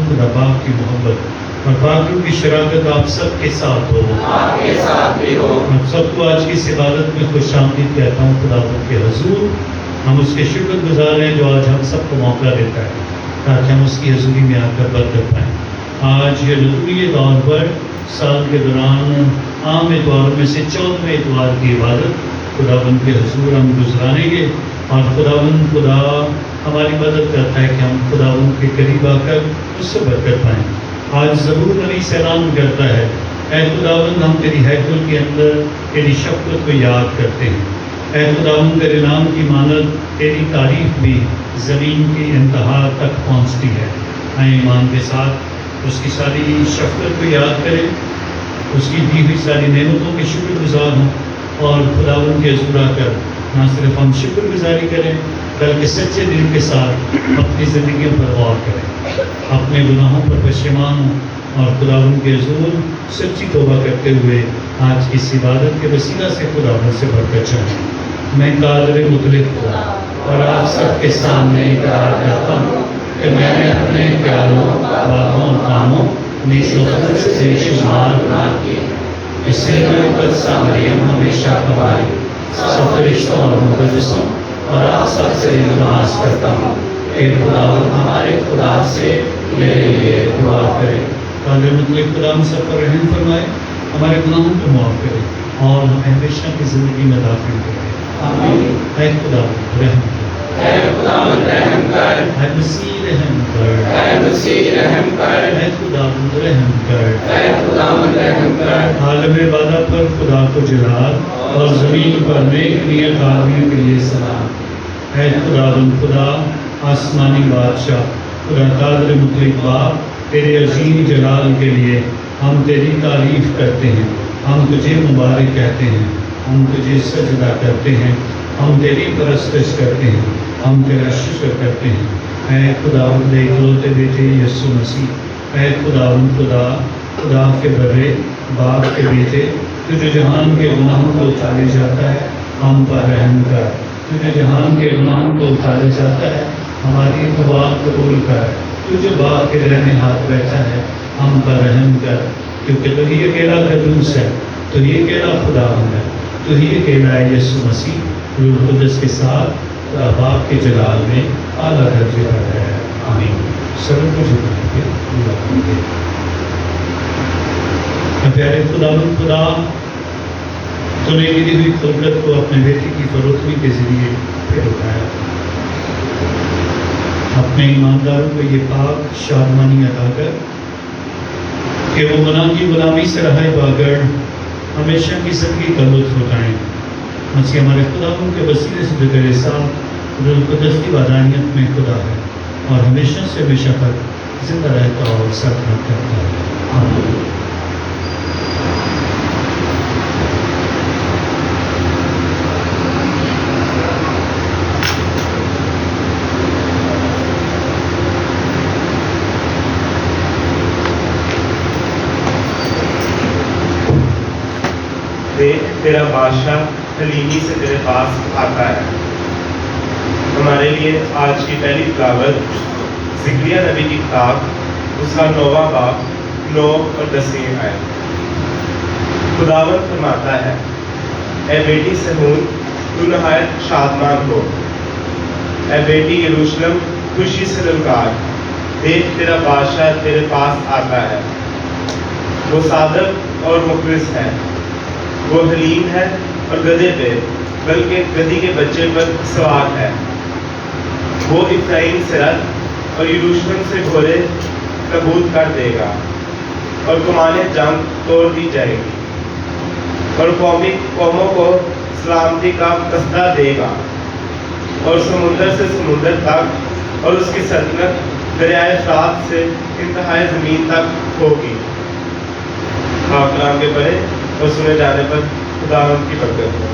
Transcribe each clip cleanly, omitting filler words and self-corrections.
خدا باپ کی محبت اور باقیوں کی شراکت آپ سب کے ساتھ ہو، آپ کے ساتھ بھی ہو۔ میں سب کو آج کی اس عبادت میں خوش آمدید کہتا ہوں خدا کے حضور۔ ہم اس کے شکر گزار ہیں جو آج ہم سب کو موقع دیتا ہے تاکہ ہم اس کی حضوری میں آ کر برکت پائیں۔ آج یہ لطفی طور پر سال کے دوران عام اتوار میں سے 14ویں اتوار کی عبادت خداوند کے حضور ہم گزاریں گے، اور خدا ہماری مدد کرتا ہے کہ ہم خداوند کے قریب آ کر اس سے برکت پائیں۔ آج زبور نویس اعلان کرتا ہے، اے خداوند ہم تیری ہیکل کے اندر تیری شفقت کو یاد کرتے ہیں۔ اے خداوند تیرے نام کی مانند تیری تعریف بھی زمین کی انتہا تک پہنچتی ہے۔ آئیں ایمان کے ساتھ اس کی ساری شفقت کو یاد کریں، اس کی دی ہوئی ساری نعمتوں کے شکر گزار ہوں، اور خداوند کے حضور آ کر نہ صرف ہم شکر گزاری کریں بلکہ سچے دل کے ساتھ اپنی زندگیوں پر غور کریں، اپنے گناہوں پر پشیمان ہوں، اور خداوند کے حضور سچی توبہ کرتے ہوئے آج کی اس عبادت کے وسیلہ سے خداوند سے برکت چاہیں۔ میں قادر مطلق ہوں اور آپ سب کے سامنے اقرار کرتا ہوں کہ میں نے اپنے خیالوں، باتوں اور کاموں نیز و بدل سے شمار گناہ کیے۔ اس سے میں قدسہ مریم ہمیشہ ہماری سب فرشتوں اور مقدسوں اور آپ سب سے نماز کرتا ہوں کہ خداوند ہمارے خدا سے میرے لیے دعا کرے۔ قادر مطلق خدا ہم سب پر رحم فرمائے، ہمارے گناہوں کو معاف کرے اور ہم ہمیشہ کی زندگی میں داخل کرے۔ آمین۔ اے خداوند رحم کر، اے خداوند رحم کر، اے مسیح رحم کر، اے مسیح رحم کر، اے خداوند رحم کر، اے خداوند رحم کر۔ عالم وعدہ پر خدا کو جلال اور زمین پر نیک نیت آدمیوں کے لیے سلام۔ اے خداوند خدا آسمانی بادشاہ، خدا قادر مطلق باپ، تیرے عظیم جلال کے لیے ہم تیری تعریف کرتے ہیں، ہم تجھے مبارک کہتے ہیں، ہم تجھے سجدہ کرتے ہیں ہم تیری پرستش کرتے ہیں، ہم تیرا شکر کرتے ہیں۔ اے خداوند اکلوتے بیٹے یسوع مسیح، اے خداوند خدا کے برے باپ کے بیٹے، تو جو جہان کے گناہوں کو اٹھالے جاتا ہے، ہم پر رحم کر۔ تو جو جہان کے گناہوں کو اٹھالے جاتا ہے، ہماری دعا قبول کر۔ تو جو باپ کے رہنے ہاتھ بیٹھا ہے، ہم پر رحم کر، کیونکہ تو ہی اکیلا قدوس ہے، تو ہی اکیلا خداوند ہے، تو ہی اکیلا ہے یسوع مسیح روح القدس کے ساتھ خدا باپ کے جلال میں اعلیٰ درجے پر ہے۔ آمین۔ سر کو جھکائیں گے، دعا کریں گے۔ پیارے خداوند خدا، تو نے دی ہوئی قدرت کو اپنے بیٹے کی فروختی کے ذریعے پھر اٹھایا، اپنے ایمانداروں کو یہ پاک شادمانی عطا کر کہ وہ گناہ کی غلامی سے رہائے باگڑ ہمیشہ کی زندگی کا لطف اٹھائیں۔ مسیح ہمارے خداوند کے وسیلے سے جو تیرے ساتھ روح القدس کی وحدانیت میں خدا ہے اور ہمیشہ سے ہمیشہ تک زندہ رہتا اور سرکار کرتا ہے۔ آمین۔ تیرا بادشاہ حلیمی سے تیرے پاس آتا ہے۔ ہمارے لیے آج کی پہلی تلاوت زکریا نبی کی کتاب اس کا 9واں باب 9 اور 10 آیت۔ خداوند فرماتا ہے، اے بیٹی صہیون تو نہایت شادمان ہو، اے بیٹی یروشلم خوشی سے للکار، دیکھ تیرا بادشاہ تیرے پاس آتا ہے، وہ صادق اور مخلص ہے، وہ حلیم ہے اور گدھے پہ بلکہ گدھی کے بچے پر سوار ہے۔ وہ افرایم سے رتھ اور یروشلم سے گھوڑے تبوت کر دے گا، اور کمانیں جنگ توڑ دی جائے گی، اور قوموں کو سلامتی کا قصدہ دے گا، اور سمندر سے سمندر تک اور اس کی سلطنت دریائے فرات سے انتہائی زمین تک ہوگی۔ آپ کلام کے پڑھے اور سنے جانے پر خداوند کی برکت ہو۔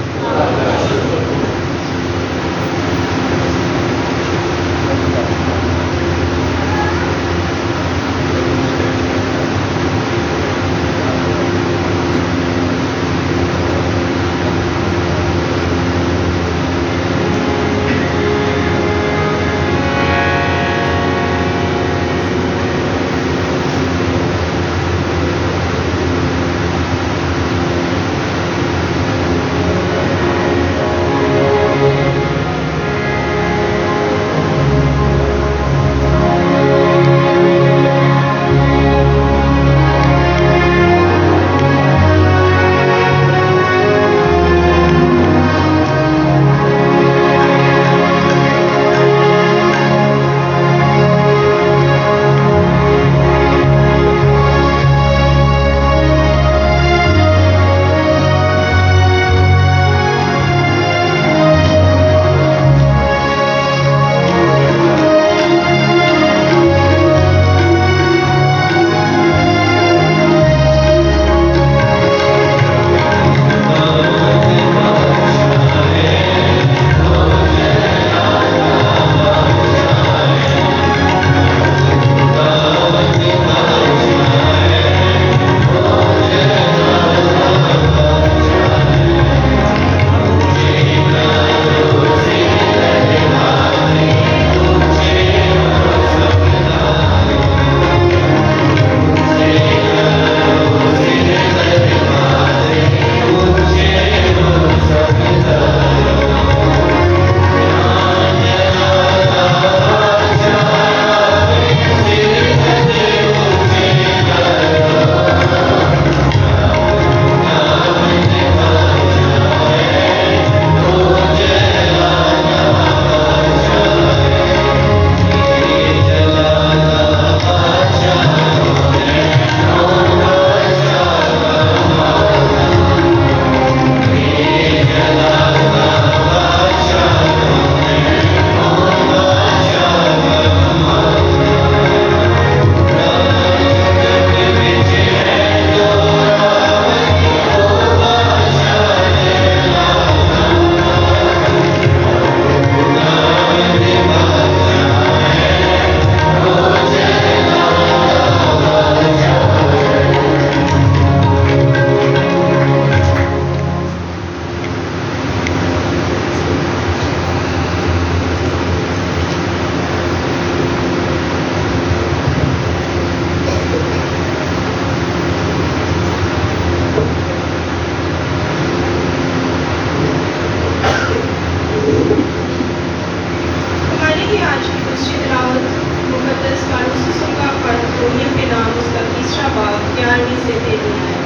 دوسری تلاوت مقدس کارنوسسوں کا پرتونیم کے نام اس کا تیسرا باب 11ویں سے 13ویں ہے۔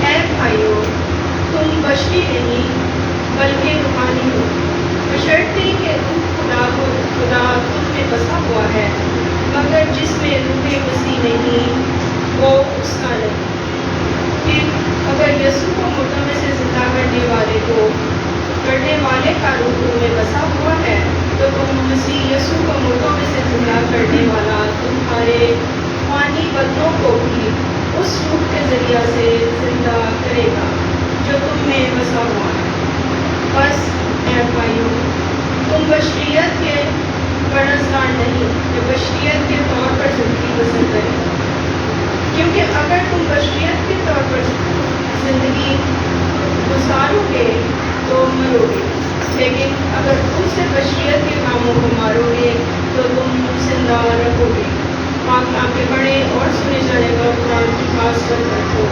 اے بھائیو، تم بشری نہیں بلکہ روحانی ہو، بشرطے کہ خدا تم میں بسا ہوا ہے، مگر جس میں روح مسیح نہیں وہ اس کا نہیں۔ پھر اگر یسوع کو مردوں میں سے زندہ کرنے والے کا روح تم میں بسا ہوا ہے تو تم مسیح یسوع کو مردوں میں سے زندہ کرنے والا تمہارے فانی بدنوں کو بھی اس روح کے ذریعہ سے زندہ کرے گا جو تم میں بسا ہوا ہے۔ بس اے بھائیو، تم بشریت کے قرضدار نہیں کہ بشریت کے طور پر زندگی بسر کریں، کیونکہ اگر تم بشریت کے طور پر زندگی گزارو گے تو مرو گے، لیکن اگر تم سے بشریت کے کاموں کو مارو گے تو تم زندہ رہو گے۔ پاک نام کے بڑے اور سنے جانے کا قرآن کی خاص برکت ہو۔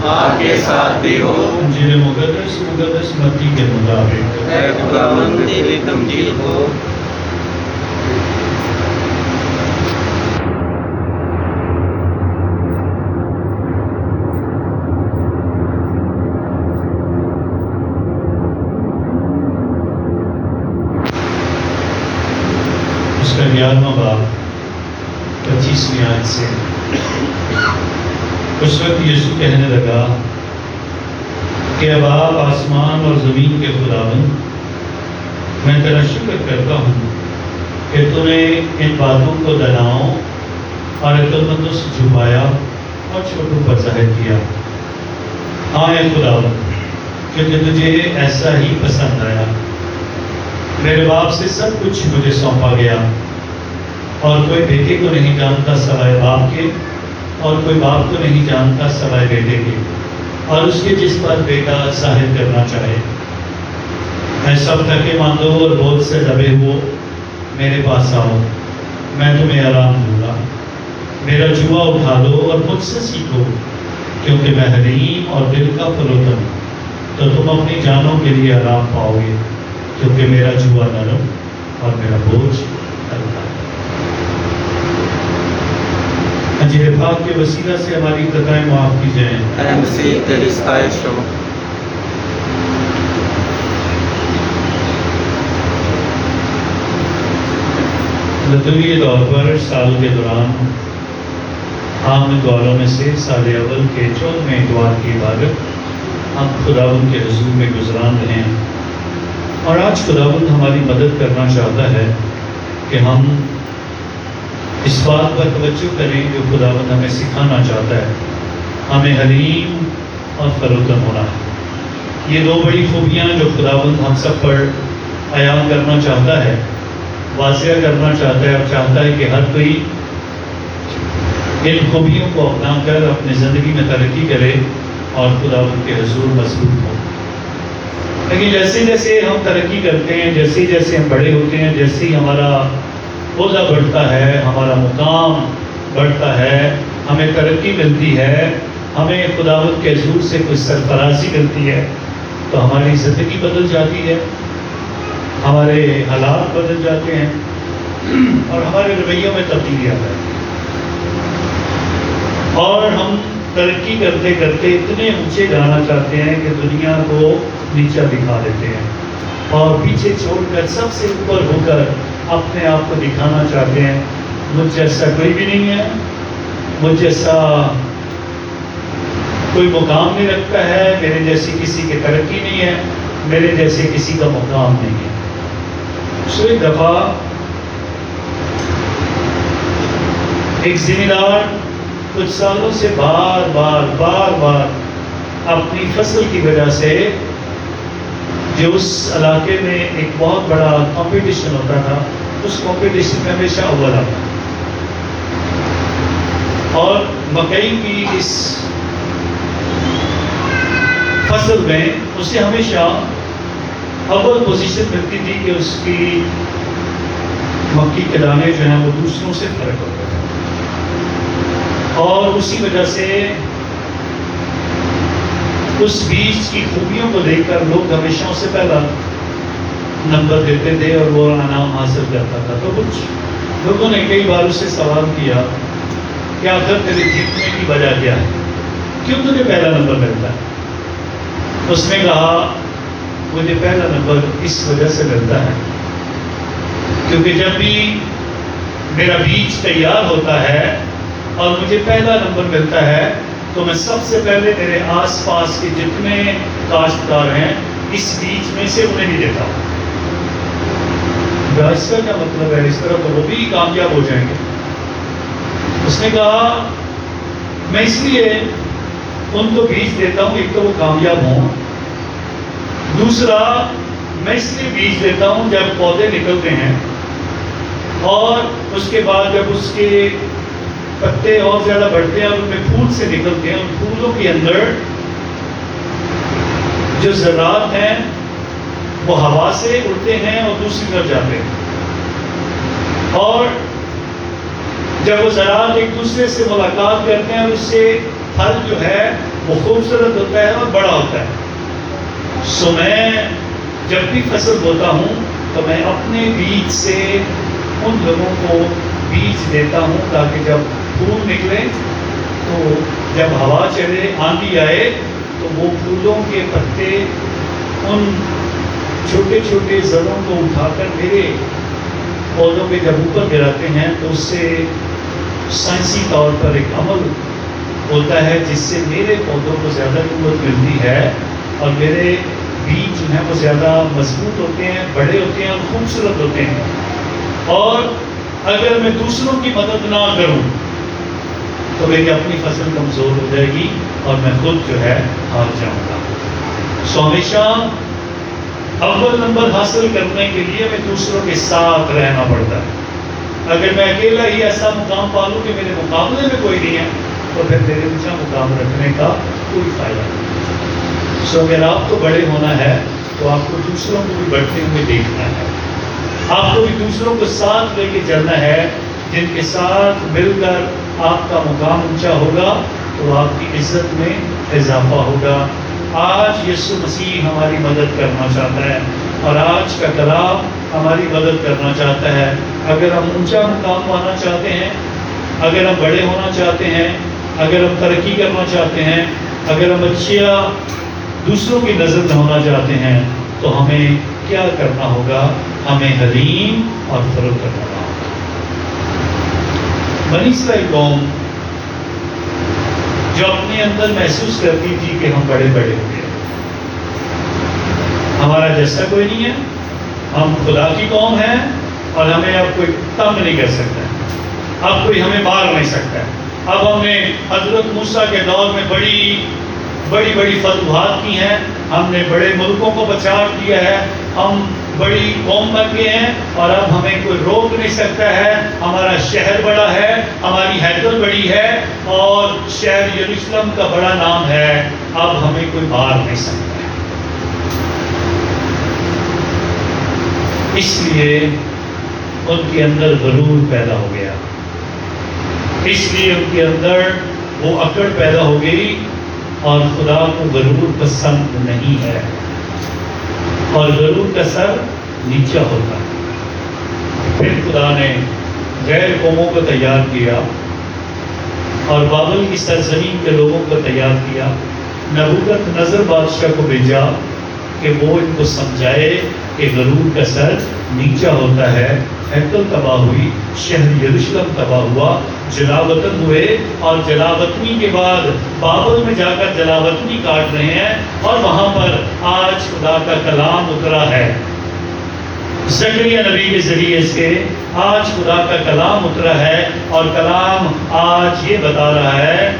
آپ کے ساتھ بھی ہو۔ انجیل مقدس متی کے مطابق۔ اے خداوند تیری تمجید ہو۔ اس کا 11واں باب 25ویں آیت سے۔ اس وقت یسوع کہنے لگا کہ اب آپ آسمان اور زمین کے خداوند، میں تیرا شکر کرتا ہوں کہ تو نے ان باتوں کو دناؤں اور عقلمندوں سے چھپایا اور چھوٹوں پر ظاہر کیا۔ ہاں اے خداوند، کیونکہ تجھے ایسا ہی پسند آیا۔ میرے باپ سے سب کچھ مجھے سونپا گیا، اور کوئی بیٹے کو نہیں جانتا سوائے باپ کے، اور کوئی باپ کو نہیں جانتا سوائے بیٹے کے، اور اس کے جس پر بیٹا ظاہر کرنا چاہے۔ میں سب تھکے ماندو اور بوجھ سے دبے ہو میرے پاس آؤ، میں تمہیں آرام دوں گا۔ میرا جوا اٹھا لو اور مجھ سے سیکھو، کیونکہ میں حلیم اور دل کا فروتن ہوں، تو تم اپنی جانوں کے لیے آرام پاؤ گے، کیونکہ میرا جوا نرم اور میرا بوجھ ہلکا ہے۔ انجیل پاک کے وسیلہ سے ہماری خطائیں معاف کی جائیں۔ اے مسیح تیری ستائش ہو۔ لطفی طور پر سال کے دوران عام اتواروں میں سے سال اول کے 14ویں اتوار کی عبادت ہم خداوند کے حضور میں گزران رہے ہیں، اور آج خداوند ہماری مدد کرنا چاہتا ہے کہ ہم اس بات پر توجہ کریں جو خداوند ہمیں سکھانا چاہتا ہے۔ ہمیں حلیم اور فروتن ہونا ہے۔ یہ دو بڑی خوبیاں جو خداوند ہم سب پر عیاں کرنا چاہتا ہے، واضح کرنا چاہتا ہے، اور چاہتا ہے کہ ہر کوئی ان خوبیوں کو اپنا کر اپنی زندگی میں ترقی کرے اور خداوند کے حضور مضبوط ہو۔ لیکن جیسے جیسے ہم ترقی کرتے ہیں، جیسے جیسے ہم بڑے ہوتے ہیں، جیسے ہی ہمارا عہدہ بڑھتا ہے، ہمارا مقام بڑھتا ہے، ہمیں ترقی ملتی ہے، ہمیں خداوند کے حضور سے کوئی سرفرازی ملتی ہے، تو ہماری زندگی بدل جاتی ہے، ہمارے حالات بدل جاتے ہیں اور ہمارے رویوں میں تبدیلی آ جاتی ہے، اور ہم ترقی کرتے کرتے اتنے اونچے جانا چاہتے ہیں کہ دنیا کو نیچا دکھا دیتے ہیں، اور پیچھے چھوڑ کر سب سے اوپر ہو کر اپنے آپ کو دکھانا چاہتے ہیں مجھ جیسا کوئی بھی نہیں ہے، مجھ جیسا کوئی مقام نہیں رکھتا ہے، میرے جیسی کسی کی ترقی نہیں ہے، میرے جیسے کسی کا مقام نہیں ہے۔ سو ایک دفعہ ایک ذمہ دار کچھ سالوں سے بار بار اپنی فصل کی وجہ سے، جو اس علاقے میں ایک بہت بڑا کمپٹیشن ہوتا تھا، اس کمپٹیشن میں ہمیشہ اول آتا، اور مکئی کی اس فصل میں اسے ہمیشہ اول پوزیشن ملتی تھی کہ اس کی مکئی کے دانے جو ہیں وہ دوسروں سے فرق ہوتا تھا، اور اسی وجہ سے اس بیج کی خوبیوں کو دیکھ کر لوگ ہمیشہ اسے پہلا نمبر دیتے تھے اور وہ انعام حاصل کرتا تھا۔ تو کچھ لوگوں نے کئی بار اسے سوال کیا کہ آخر تیرے جیتنے کی وجہ کیا ہے، کیوں تجھے پہلا نمبر ملتا ہے؟ اس نے کہا مجھے پہلا نمبر اس وجہ سے ملتا ہے کیونکہ جب بھی میرا بیج تیار ہوتا ہے اور مجھے پہلا نمبر ملتا ہے تو میں سب سے پہلے میرے آس پاس کے جتنے کاشتکار ہیں اس بیج میں سے انہیں بھی دیتا ہوں۔ اس کا کیا مطلب ہے؟ اس طرح تو وہ بھی کامیاب ہو جائیں گے۔ اس نے کہا میں اس لیے ان کو بیج دیتا ہوں، ایک تو وہ کامیاب ہوں، دوسرا میں اس لیے بیج دیتا ہوں جب پودے نکلتے ہیں اور اس کے بعد جب اس کے پتے اور زیادہ بڑھتے ہیں اور ان میں پھول سے نکلتے ہیں، ان پھولوں کے اندر جو ذرات ہیں وہ ہوا سے اڑتے ہیں اور دوسری طرف جاتے ہیں، اور جب وہ ذرات ایک دوسرے سے ملاقات کرتے ہیں اور اس سے پھل جو ہے وہ خوبصورت ہوتا ہے اور بڑا ہوتا ہے۔ سو میں جب بھی فصل بوتا ہوں تو میں اپنے بیج سے ان لوگوں کو بیج دیتا ہوں تاکہ جب پھول نکلے تو جب ہوا چلے، آندھی آئے تو وہ پھولوں کے پتے ان چھوٹے چھوٹے زروں کو اٹھا کر میرے پودوں پہ جب اوپر گراتے ہیں تو اس سے سائنسی طور پر ایک عمل ہوتا ہے جس سے میرے پودوں کو زیادہ قوت ملتی ہے اور میرے بیج جو ہیں وہ زیادہ مضبوط ہوتے ہیں، بڑے ہوتے ہیں اور خوبصورت ہوتے ہیں۔ اور اگر میں دوسروں کی مدد نہ کروں تو میری اپنی فصل کمزور ہو جائے گی اور میں خود جو ہے ہار جاؤں گا۔ سو ہمیشہ اول نمبر حاصل کرنے کے لیے میں دوسروں کے ساتھ رہنا پڑتا ہے۔ اگر میں اکیلا ہی ایسا مقام پالوں کہ میرے مقابلے میں کوئی نہیں ہے تو پھر میرے اونچا مقام رکھنے کا کوئی فائدہ نہیں۔ سو اگر آپ کو بڑے ہونا ہے تو آپ کو دوسروں کو بھی بڑھتے ہوئے دیکھنا ہے، آپ کو بھی دوسروں کو ساتھ لے کے چلنا ہے، جن کے ساتھ مل کر آپ کا مقام اونچا ہوگا تو آپ کی عزت میں اضافہ ہوگا۔ آج یسوع مسیح ہماری مدد کرنا چاہتا ہے اور آج کا کلام ہماری مدد کرنا چاہتا ہے۔ اگر ہم اونچا مقام پانا چاہتے ہیں، اگر ہم بڑے ہونا چاہتے ہیں، اگر ہم ترقی کرنا چاہتے ہیں، اگر ہم اچھا دوسروں کی نظر میں ہونا چاہتے ہیں تو ہمیں کیا کرنا ہوگا؟ ہمیں حلیم اور فروغ کرنا ہوگا۔ بنی اسرائیل قوم جو اپنے اندر محسوس کرتی تھی کہ ہم بڑے بڑے ہو گئے، ہمارا جیسا کوئی نہیں ہے، ہم خدا کی قوم ہیں اور ہمیں اب کوئی تنگ نہیں کر سکتا، اب کوئی ہمیں مار نہیں سکتا۔ اب ہم نے حضرت موسیٰ کے دور میں بڑی بڑی فتوحات کی ہیں، ہم نے بڑے ملکوں کو بچا دیا ہے، ہم بڑی قوم بن گئے ہیں اور اب ہمیں کوئی روک نہیں سکتا ہے۔ ہمارا شہر بڑا ہے، ہماری حیدر بڑی ہے اور شہر یروشلم کا بڑا نام ہے، اب ہمیں کوئی مار نہیں سکتا ہے۔ اس لیے ان کے اندر غرور پیدا ہو گیا، اس لیے ان کے اندر وہ اکڑ پیدا ہو گئی، اور خدا کو غرور پسند نہیں ہے، اور غرور کا سر نیچا ہوتا ہے۔ پھر خدا نے غیر قوموں کو تیار کیا اور بابل کی سرزمین کے لوگوں کو تیار کیا، نبوکت نظر بادشاہ کو بھیجا کہ وہ ان کو سمجھائے کہ غرور کا سر نیچا ہوتا ہے۔ ہیکل تباہ ہوئی، شہر یروشلم تباہ ہوا، جلاوطن ہوئے، اور جلاوطنی کے بعد بابل میں جا کر جلاوطنی کاٹ رہے ہیں، اور وہاں پر آج خدا کا کلام اترا ہے۔ زکریا نبی کے ذریعے سے آج خدا کا کلام اترا ہے، اور کلام آج یہ بتا رہا ہے،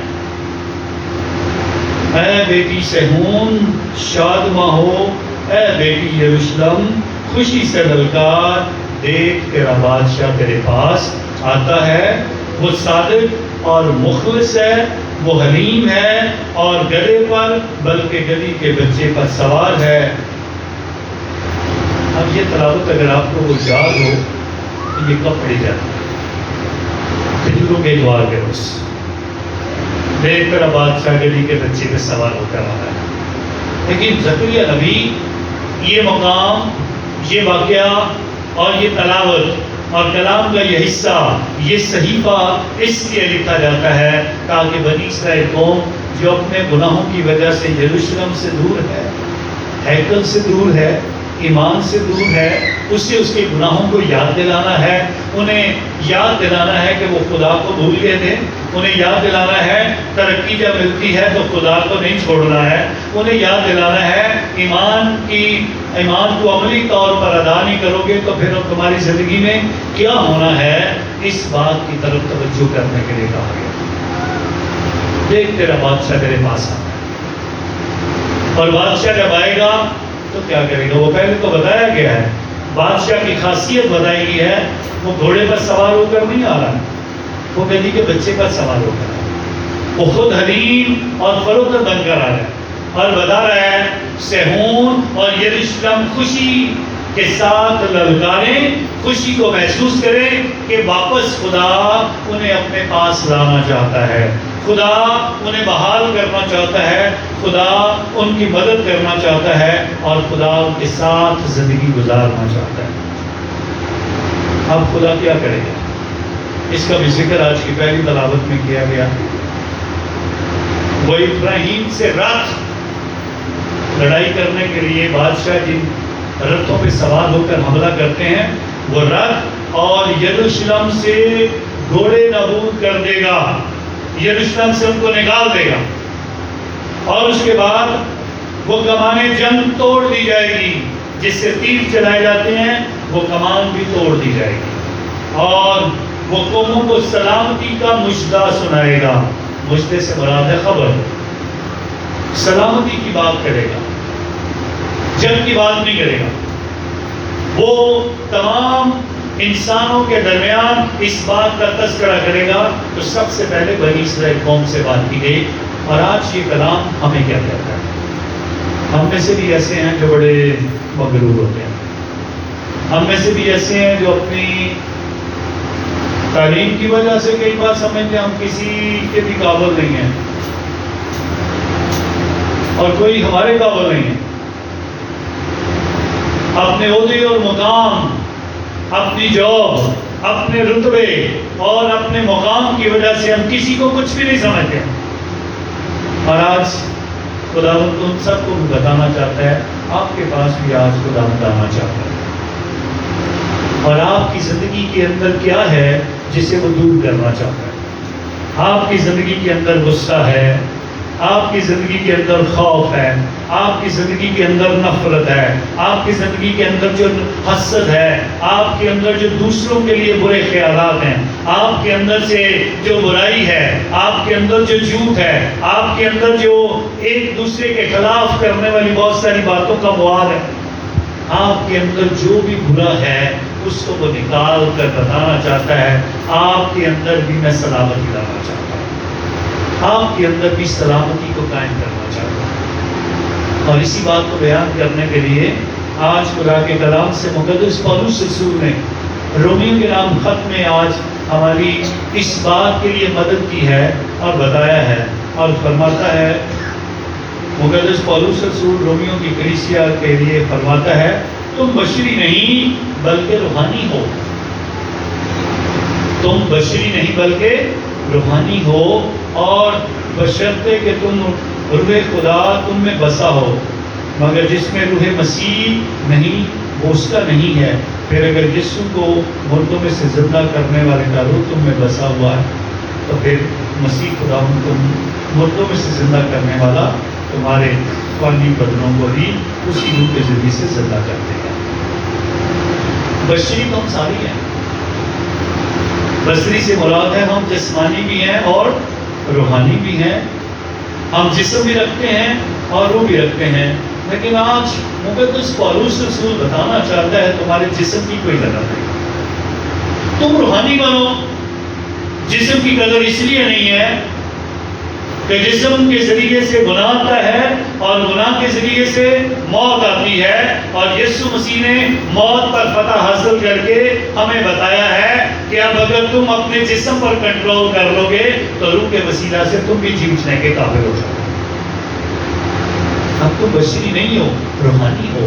اے بیٹی صہیون شادماں ہو، اے بیٹی یروشلم خوشی سے للکار، دیکھ تیرا بادشاہ تیرے پاس آتا ہے، وہ صادق اور مخلص ہے، وہ حلیم ہے، اور گدھے پر بلکہ گدھی کے بچے پر سوار ہے۔ اب یہ تلاوت اگر آپ کو وہ یاد ہو تو یہ کب پڑھی جاتی ہے؟ دلوں کے دعا کے روز دیکھ کر بادشاہ گدھی کے بچے پہ سوار ہو کر آ رہا ہے۔ لیکن زکریا نبی یہ مقام، یہ واقعہ اور یہ تلاوت اور کلام کا یہ حصہ، یہ صحیفہ اس لیے لکھا جاتا ہے تاکہ بنی اسرائیل قوم جو اپنے گناہوں کی وجہ سے یروشلم سے دور ہے، ہیکل سے دور ہے، ایمان سے دور ہے، اسے اس کے گناہوں کو یاد دلانا ہے، انہیں یاد دلانا ہے کہ وہ خدا کو بھول گئے تھے، انہیں یاد دلانا ہے ترقی جب ملتی ہے تو خدا کو نہیں چھوڑنا ہے، انہیں یاد دلانا ہے ایمان کو عملی طور پر ادا نہیں کرو گے تو پھر تمہاری زندگی میں کیا ہونا ہے، اس بات کی طرف توجہ کرنے کے لیے کہا گیا۔ دیکھ تیرا بادشاہ تیرے پاس آتا ہے، اور بادشاہ جب آئے گا تو کیا کرے گا؟ وہ پہلے تو بتایا گیا ہے، بادشاہ کی خاصیت بتائی گئی ہے، وہ گھوڑے پر سوار ہو کر نہیں آ رہا ہے، وہ گدھی کے بچے پر سوار ہو کر آ رہا ہے، وہ خود حلیم اور فروخت بن کر آ رہا ہے، اور بتا رہا ہے صہیون اور یروشلم خوشی کے ساتھ للکاریں، خوشی کو محسوس کریں کہ واپس خدا انہیں اپنے پاس لانا چاہتا ہے، خدا انہیں بحال کرنا چاہتا ہے، خدا ان کی مدد کرنا چاہتا ہے، اور خدا ان کے ساتھ زندگی گزارنا چاہتا ہے۔ اب خدا کیا کرے گا؟ اس کا بھی ذکر آج کی پہلی تلاوت میں کیا گیا۔ وہ ابراہیم سے رتھ لڑائی کرنے کے لیے بادشاہ جن رتھوں پہ سوار ہو کر حملہ کرتے ہیں، وہ رتھ اور یروشلم سے گھوڑے نابود کر دے گا، یروشلم سے ان کو نکال دے گا، اور اس کے بعد وہ کمانِ جنگ توڑ دی جائے گی، جس سے تیر چلائے جاتے ہیں وہ کمان بھی توڑ دی جائے گی، اور وہ قوموں کو سلامتی کا مژدہ سنائے گا۔ مژدے سے مراد ہے خبر، سلامتی کی بات کرے گا، جنگ کی بات نہیں کرے گا۔ وہ تمام انسانوں کے درمیان اس بات کا تذکرہ کرے گا۔ تو سب سے پہلے بنی اسرائیل قوم سے بات کی گئی، اور آج یہ کلام ہمیں کیا کہتا ہے؟ ہم میں سے بھی ایسے ہیں جو بڑے مغرور ہوتے ہیں، ہم میں سے بھی ایسے ہیں جو اپنی تعلیم کی وجہ سے کئی بار سمجھتے ہیں ہم کسی کے بھی قابل نہیں ہیں، اور کوئی ہمارے قابل نہیں ہے۔ اپنے عہدے اور مقام، اپنی جاب، اپنے رتبے اور اپنے مقام کی وجہ سے ہم کسی کو کچھ بھی نہیں سمجھتے، اور آج خداوند ان سب کو بھی بتانا چاہتا ہے، آپ کے پاس بھی آج خداوند آنا چاہتا ہے، اور آپ کی زندگی کے اندر کیا ہے جسے وہ دور کرنا چاہتا ہے۔ آپ کی زندگی کے اندر غصہ ہے، آپ کی زندگی کے اندر خوف ہے، آپ کی زندگی کے اندر نفرت ہے، آپ کی زندگی کے اندر جو حسد ہے، آپ کے اندر جو دوسروں کے لیے برے خیالات ہیں، آپ کے اندر سے جو برائی ہے، آپ کے اندر جو جھوٹ ہے، آپ کے اندر جو ایک دوسرے کے خلاف کرنے والی بہت ساری باتوں کا مواد ہے، آپ کے اندر جو بھی برا ہے اس کو وہ نکال کر بتانا چاہتا ہے، آپ کے اندر بھی میں سلامتی لانا چاہتا ہوں، آپ کے اندر بھی سلامتی کو قائم کرنا چاہتا ہوں۔ اور اسی بات کو بیان کرنے کے لیے آج خدا کے کلام سے مقدس پولس رسول نے رومیوں کے نام خط میں آج ہماری اس بات کے لیے مدد کی ہے اور بتایا ہے، اور فرماتا ہے مقدس پولس رسول رومیوں کی کلیسیا کے لیے فرماتا ہے تم بشری نہیں بلکہ روحانی ہو، تم بشری نہیں بلکہ روحانی ہو، اور بشرطے کہ تم روح خدا تم میں بسا ہو، مگر جس میں روح مسیح نہیں وہ اس کا نہیں ہے۔ پھر اگر یسوع کو مردوں میں سے زندہ کرنے والے کا روح تم میں بسا ہوا ہے تو پھر مسیح خدا تم مردوں میں سے زندہ کرنے والا تمہارے فانی بدنوں کو بھی اسی روح کے ذریعے سے زندہ کر دے گا۔ بشری تو ہم ساری ہیں، بشری سے مراد ہے ہم جسمانی بھی ہیں اور روحانی بھی ہیں، ہم جسم بھی رکھتے ہیں اور روح بھی رکھتے ہیں، لیکن آج مقدس پولس رسول بتانا چاہتا ہے تمہارے جسم کی کوئی قدر نہیں، تم روحانی بنو۔ جسم کی قدر اس لیے نہیں ہے کہ جسم کے ذریعے سے گناہ آتا ہے اور گناہ کے ذریعے سے موت آتی ہے، اور یسوع مسیح نے موت پر فتح حاصل کر کے ہمیں بتایا ہے کہ اب اگر تم اپنے جسم پر کنٹرول کر لو گے تو روح کے وسیلہ سے تم بھی جیتنے کے قابل ہو جاؤ گے۔ اب تم بشری نہیں ہو، روحانی ہو،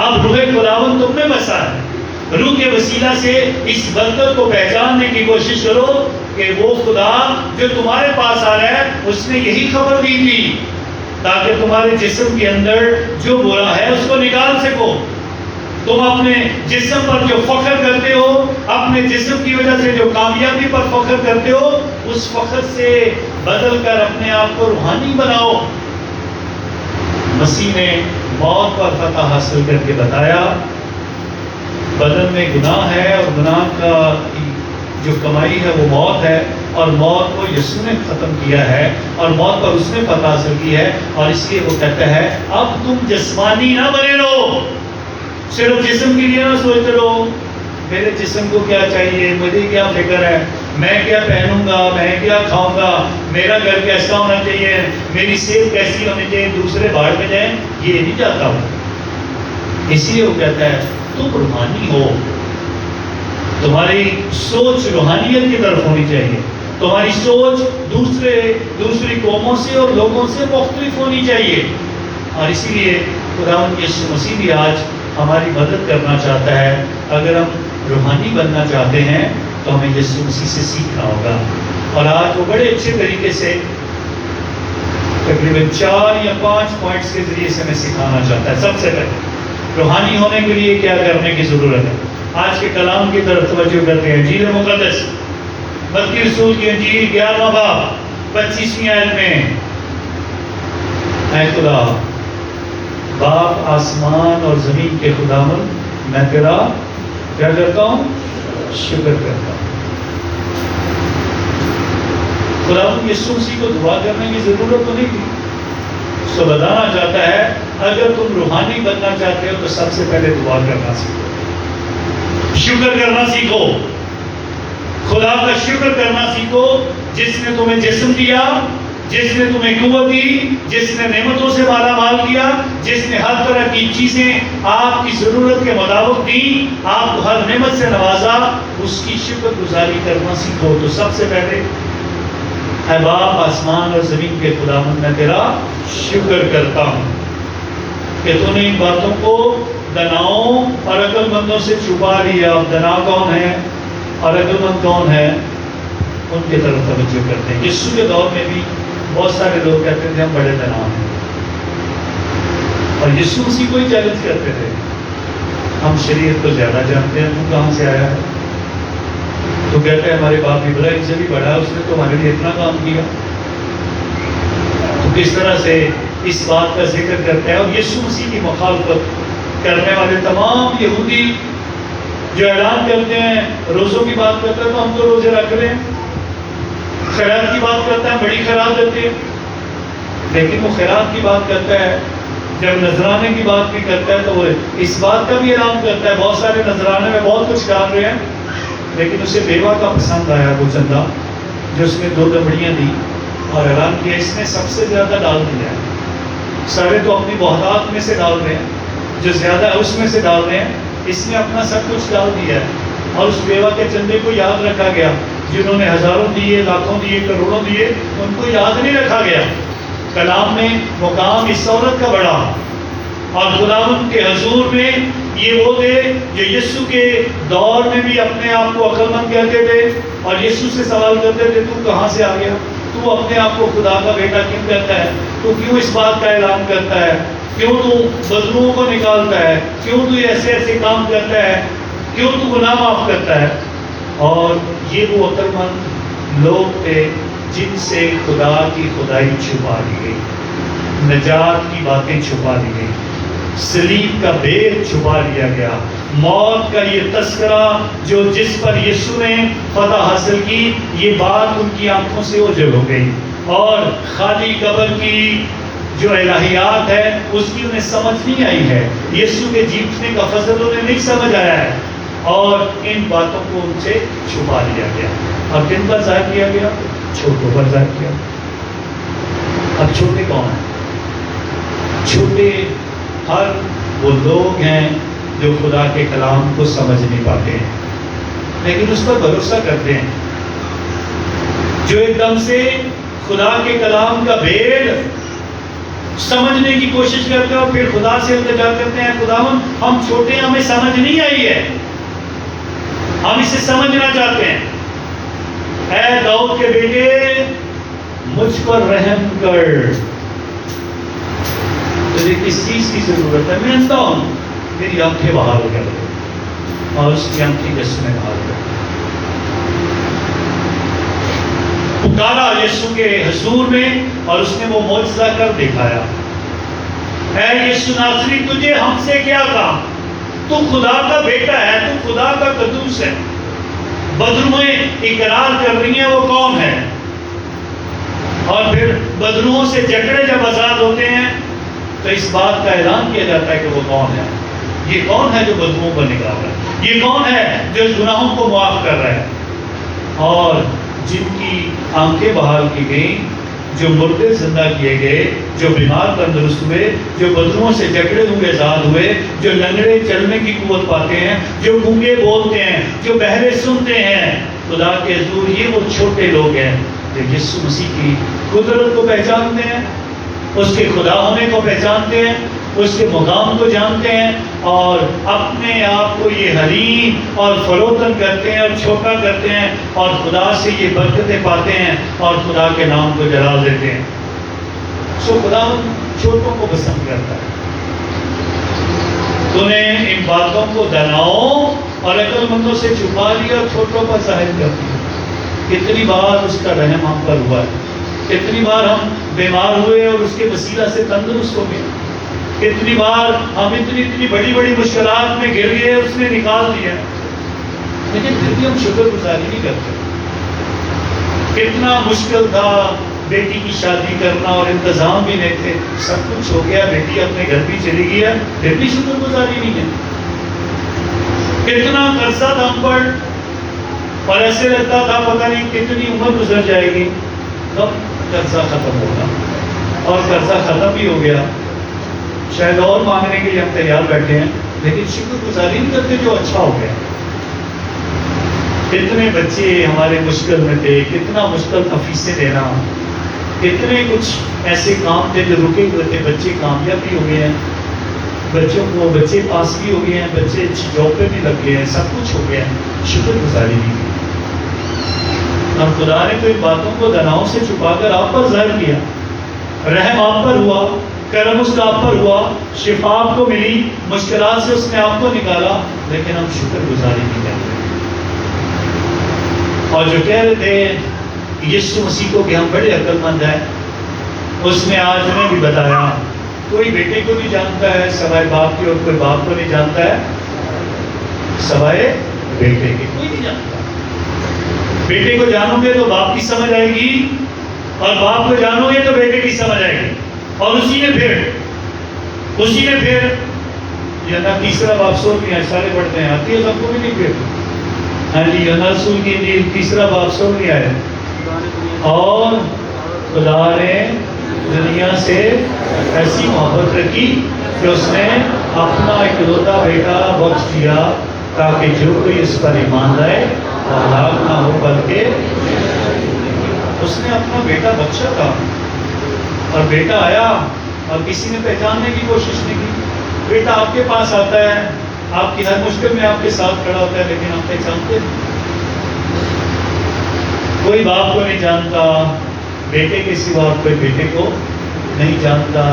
اب روح خداوند تم میں بسا ہے۔ روح کے وسیلہ سے اس برکت کو پہچاننے کی کوشش کرو کہ وہ خدا جو تمہارے پاس آ رہا ہے اس نے یہی خبر دی تھی تاکہ تمہارے جسم کے اندر جو برا ہے اس کو نکال سکو۔ تم اپنے جسم پر جو فخر کرتے ہو، اپنے جسم کی وجہ سے جو کامیابی پر فخر کرتے ہو، اس فخر سے بدل کر اپنے آپ کو روحانی بناؤ۔ مسیح نے موت پر فتح حاصل کر کے بتایا بدن میں گناہ ہے اور گناہ کا جو کمائی ہے وہ موت ہے، اور موت کو یسوع نے ختم کیا ہے اور موت پر اس نے فتح حاصل کی ہے، اور اس لیے وہ کہتا ہے اب تم جسمانی نہ بنے رہو، صرف جسم کے لیے نہ سوچتے رہو میرے جسم کو کیا چاہیے، مجھے کیا فکر ہے، میں کیا پہنوں گا، میں کیا کھاؤں گا، میرا گھر کیسا ہونا چاہیے، میری صحت کیسی ہونی چاہیے، دوسرے باہر میں جائیں، یہ نہیں چاہتا ہوں۔ اس لیے وہ کہتا ہے تم روحانی ہو، تمہاری سوچ روحانیت کی طرف ہونی چاہیے، تمہاری سوچ دوسری قوموں سے اور لوگوں سے مختلف ہونی چاہیے، اور اسی لیے خداوند یسوع مسیح بھی آج ہماری مدد کرنا چاہتا ہے۔ اگر ہم روحانی بننا چاہتے ہیں تو ہمیں یسوع مسیح سے سیکھنا ہوگا، اور آج وہ بڑے اچھے طریقے سے تقریباً 4 یا 5 پوائنٹس کے ذریعے سے ہمیں سکھانا چاہتا ہے۔ سب سے پہلے روحانی ہونے کے لیے کیا کرنے کی ضرورت ہے، آج کے کلام کی طرف توجہ کرتے ہیں۔ انجیل مقدس متی رسول کی انجیل 11واں باب 25ویں آیت میں، اے خدا باپ آسمان اور زمین کے خداوند، میں تیرا کیا کرتا ہوں، شکر کرتا ہوں۔ خداوند یسوع مسیح کو دعا کرنے کی ضرورت تو نہیں تھی، اس کو بتانا چاہتا ہے اگر تم روحانی بننا چاہتے ہو تو سب سے پہلے دعا کرنا سیکھو، شکر کرنا سیکھو، خدا کا شکر کرنا سیکھو جس نے تمہیں جسم دیا، جس نے تمہیں قوت دی، جس نے نعمتوں سے مالا مال کیا، جس نے ہر طرح کی چیزیں آپ کی ضرورت کے مطابق دی، آپ کو ہر نعمت سے نوازا، اس کی شکر گزاری کرنا سیکھو۔ تو سب سے پہلے اے باپ آسمان اور زمین کے خداوند، میں تیرا شکر کرتا ہوں کہ تو نے ان باتوں کو دناؤں اور عقل مندوں سے چھپا لیا۔ اب دنا کون ہے اور عقل مند کون ہے، ان کی طرف توجہ کرتے ہیں۔ یسوع کے دور میں بھی بہت سارے لوگ کہتے تھے ہم بڑے دنا ہیں، اور یسوع مسیح کو ہی چیلنج کرتے تھے، ہم شریعت کو زیادہ جانتے ہیں، تو کہاں سے آیا ہے؟ تو کہتے ہیں ہمارے باپ ابراہیم سے بھی بڑا ہے، اس نے تو ہمارے لیے اتنا کام کیا۔ تو کس طرح سے اس بات کا ذکر کرتا ہے، اور یسوع مسیح کی مخالفت کرنے والے تمام یہودی جو اعلان کرتے ہیں، روزوں کی بات کرتے ہیں تو ہم تو روزے رکھ رہے ہیں، خیرات کی بات کرتا ہے بڑی خیرات دیتے ہیں، لیکن وہ خیرات کی بات کرتا ہے، جب نذرانے کی بات بھی کرتا ہے تو وہ اس بات کا بھی اعلان کرتا ہے، بہت سارے نذرانے میں بہت کچھ ڈال رہے ہیں، لیکن اسے بیوہ کا پسند آیا وہ چندہ جو اس نے 2 دمڑیاں دی اور اعلان کیا اس نے سب سے زیادہ ڈال دیا ہے، سارے تو اپنی بہتات میں سے ڈال رہے ہیں، جو زیادہ ہے اس میں سے ڈال رہے ہیں. اس نے اپنا سب کچھ ڈال دیا ہے. اور اس بیوہ کے چندے کو یاد رکھا گیا. جنہوں نے ہزاروں دیے، لاکھوں دیے، کروڑوں دیے، ان کو یاد نہیں رکھا گیا. کلام میں مقام اس عورت کا بڑا، اور خداوند کے حضور میں یہ وہ تھے جو یسوع کے دور میں بھی اپنے آپ کو عقل مند کہتے تھے اور یسوع سے سوال کرتے تھے تو کہاں سے آ گیا، تو اپنے آپ کو خدا کا بیٹا کیوں کہتا ہے، تو کیوں اس بات کا اعلان کرتا ہے، کیوں تو بدلوؤں کو نکالتا ہے، کیوں تو ایسے ایسے کام کرتا ہے، کیوں تو گناہ معاف کرتا ہے. اور یہ وہ عقل مند لوگ تھے جن سے خدا کی خدائی چھپا دی گئی، نجات کی باتیں چھپا دی گئی، صلیب کا بید چھپا لیا گیا، موت کا یہ تذکرہ جو جس پر یسوع نے فتح حاصل کی، یہ بات ان کی آنکھوں سے اوجھل ہو گئی. اور خالی قبر کی جو الہیات ہے اس کی انہیں سمجھ نہیں آئی ہے. یسوع کے جیتنے کا فضل انہیں نہیں سمجھ آیا ہے، اور ان باتوں کو ان سے چھپا لیا گیا. اب کن پر ظاہر کیا گیا؟ چھوٹوں پر ظاہر کیا. اب چھوٹے کون ہیں؟ چھوٹے ہر وہ لوگ ہیں جو خدا کے کلام کو سمجھ نہیں پاتے ہیں لیکن اس پر بھروسہ کرتے ہیں، جو ایک دم سے خدا کے کلام کا بید سمجھنے کی کوشش کرتے ہیں اور پھر خدا سے التجا کرتے ہیں، خداوند ہم چھوٹے ہیں، ہمیں سمجھ نہیں آئی ہے، ہم اسے سمجھنا چاہتے ہیں. اے داؤد کے بیٹے مجھ پر رحم کر، تجھے کس چیز کی ضرورت ہے؟ میں اندھا ہوں، میری آنکھیں بحال ہو گئی. اور اس کی آنکھیں یسوع نے بحال کر پکارا یسوع کے حضور میں، اور اس نے وہ معجزہ کر دکھایا. اے یسوع ناصری، تجھے ہم سے کیا کام؟ تو خدا کا بیٹا ہے، تو خدا کا قدوس ہے. بدروہیں اقرار کر رہی ہیں وہ کون ہے، اور پھر بدروہوں سے جکڑے جب آزاد ہوتے ہیں تو اس بات کا اعلان کیا جاتا ہے کہ وہ کون ہے. یہ کون ہے جو بدبوؤں کو نکال رہا ہے؟ یہ کون ہے جو اس گناہوں کو معاف کر رہا ہے؟ اور جن کی آنکھیں بحال کی گئیں، جو مردے زندہ کیے گئے، جو بیمار تندرست ہوئے، جو بدبوؤں سے جکڑے ہوئے آزاد ہوئے، جو لنگڑے چلنے کی قوت پاتے ہیں، جو گونگے بولتے ہیں، جو بہرے سنتے ہیں، خدا کے حضور یہ وہ چھوٹے لوگ ہیں جو یسوع مسیح کی قدرت کو پہچانتے ہیں، اس کے خدا ہونے کو پہچانتے ہیں، اس کے مقام کو جانتے ہیں، اور اپنے آپ کو یہ حلیم اور فروتن کرتے ہیں اور چھوٹا کرتے ہیں، اور خدا سے یہ برکتیں پاتے ہیں اور خدا کے نام کو جلال دیتے ہیں. سو خدا چھوٹوں کو پسند کرتا ہے. تو نے ان باتوں کو دناؤں اور عقل مندوں سے چھپا لیا اور چھوٹوں پر ظاہر کر دیا. کتنی بار اس کا رحم ہم پر ہوا ہے، کتنی بار ہم بیمار ہوئے اور اس کے وسیلہ سے تندرست ہو گئے، کتنی بار ہم اتنی بڑی بڑی مشکلات میں گر گئے، اس نے نکال دیا، لیکن پھر بھی ہم شکر گزاری نہیں کرتے. کتنا مشکل تھا بیٹی کی شادی کرنا اور انتظام بھی نہیں تھے، سب کچھ ہو گیا، بیٹی اپنے گھر بھی چلی گیا، پھر بھی شکر گزاری نہیں ہے. کتنا قرضہ تھا ہم پر، اور ایسے لگتا تھا پتہ نہیں کتنی عمر گزر جائے گی، کب قرضہ ختم ہوگا، اور قرضہ ختم بھی ہو گیا. شاید اور مانگنے کے لیے ہم تیار بیٹھے ہیں لیکن شکر گزاری نہیں کرتے جو اچھا ہو گیا. کتنے بچے ہمارے مشکل میں تھے، کتنا مشکل تھا فیسیں دینا، کتنے کچھ ایسے کام تھے جو رکے ہوئے تھے، بچے کامیاب بھی ہو گئے ہیں، بچے پاس بھی ہو گئے ہیں، بچے اچھی جاب پہ بھی لگ گئے ہیں، سب کچھ ہو گیا ہے، شکر گزاری نہیں کی. اور خدا نے تو ان باتوں کو دناؤں سے چھپا کر آپ پر ظاہر کیا. رحم آپ پر ہوا، کرم اس کا آپ پر ہوا، شفا آپ کو ملی، مشکلات سے اس نے آپ کو نکالا، لیکن ہم شکر گزاری نہیں کرتے. اور جو کہہ رہے تھے یسوع مسیح کو کہ ہم بڑے عقل مند ہیں، اس نے آج ہمیں بھی بتایا کوئی بیٹے کو نہیں جانتا ہے سوائے باپ کے، اور کوئی باپ کو نہیں جانتا ہے سوائے بیٹے کے. کوئی نہیں جانتا. بیٹے کو جانو گے تو باپ کی سمجھ آئے گی، اور باپ کو جانو گے تو بیٹے کی سمجھ آئے گی، اور اسی نے پھر یہ نا تیسرا باپ سو نہیں ہے، سارے پڑھتے ہیں، آتی ہے سب کو بھی نہیں. پھر ہاں جی رسول کی انجیل تیسرا باپ سو نہیں آیا. اور خدا نے دنیا سے ایسی محبت رکھی کہ اس نے اپنا اکلوتا بیٹا بخش دیا تاکہ جو کوئی اس پر ایمان لائے وہ ہلاک نہ ہو بلکہ اس نے اپنا بیٹا بخشا تھا. اور بیٹا آیا اور کسی نے پہچاننے کی کوشش نہیں کی. بیٹا آپ کے پاس آتا ہے, آپ کی ہر مشکل میں آپ کے ساتھ کھڑا ہوتا ہے, لیکن آپ پہچانتے نہیں. کوئی باپ کو نہیں جانتا, بیٹے کے سوا کوئی بیٹے کو نہیں جانتا,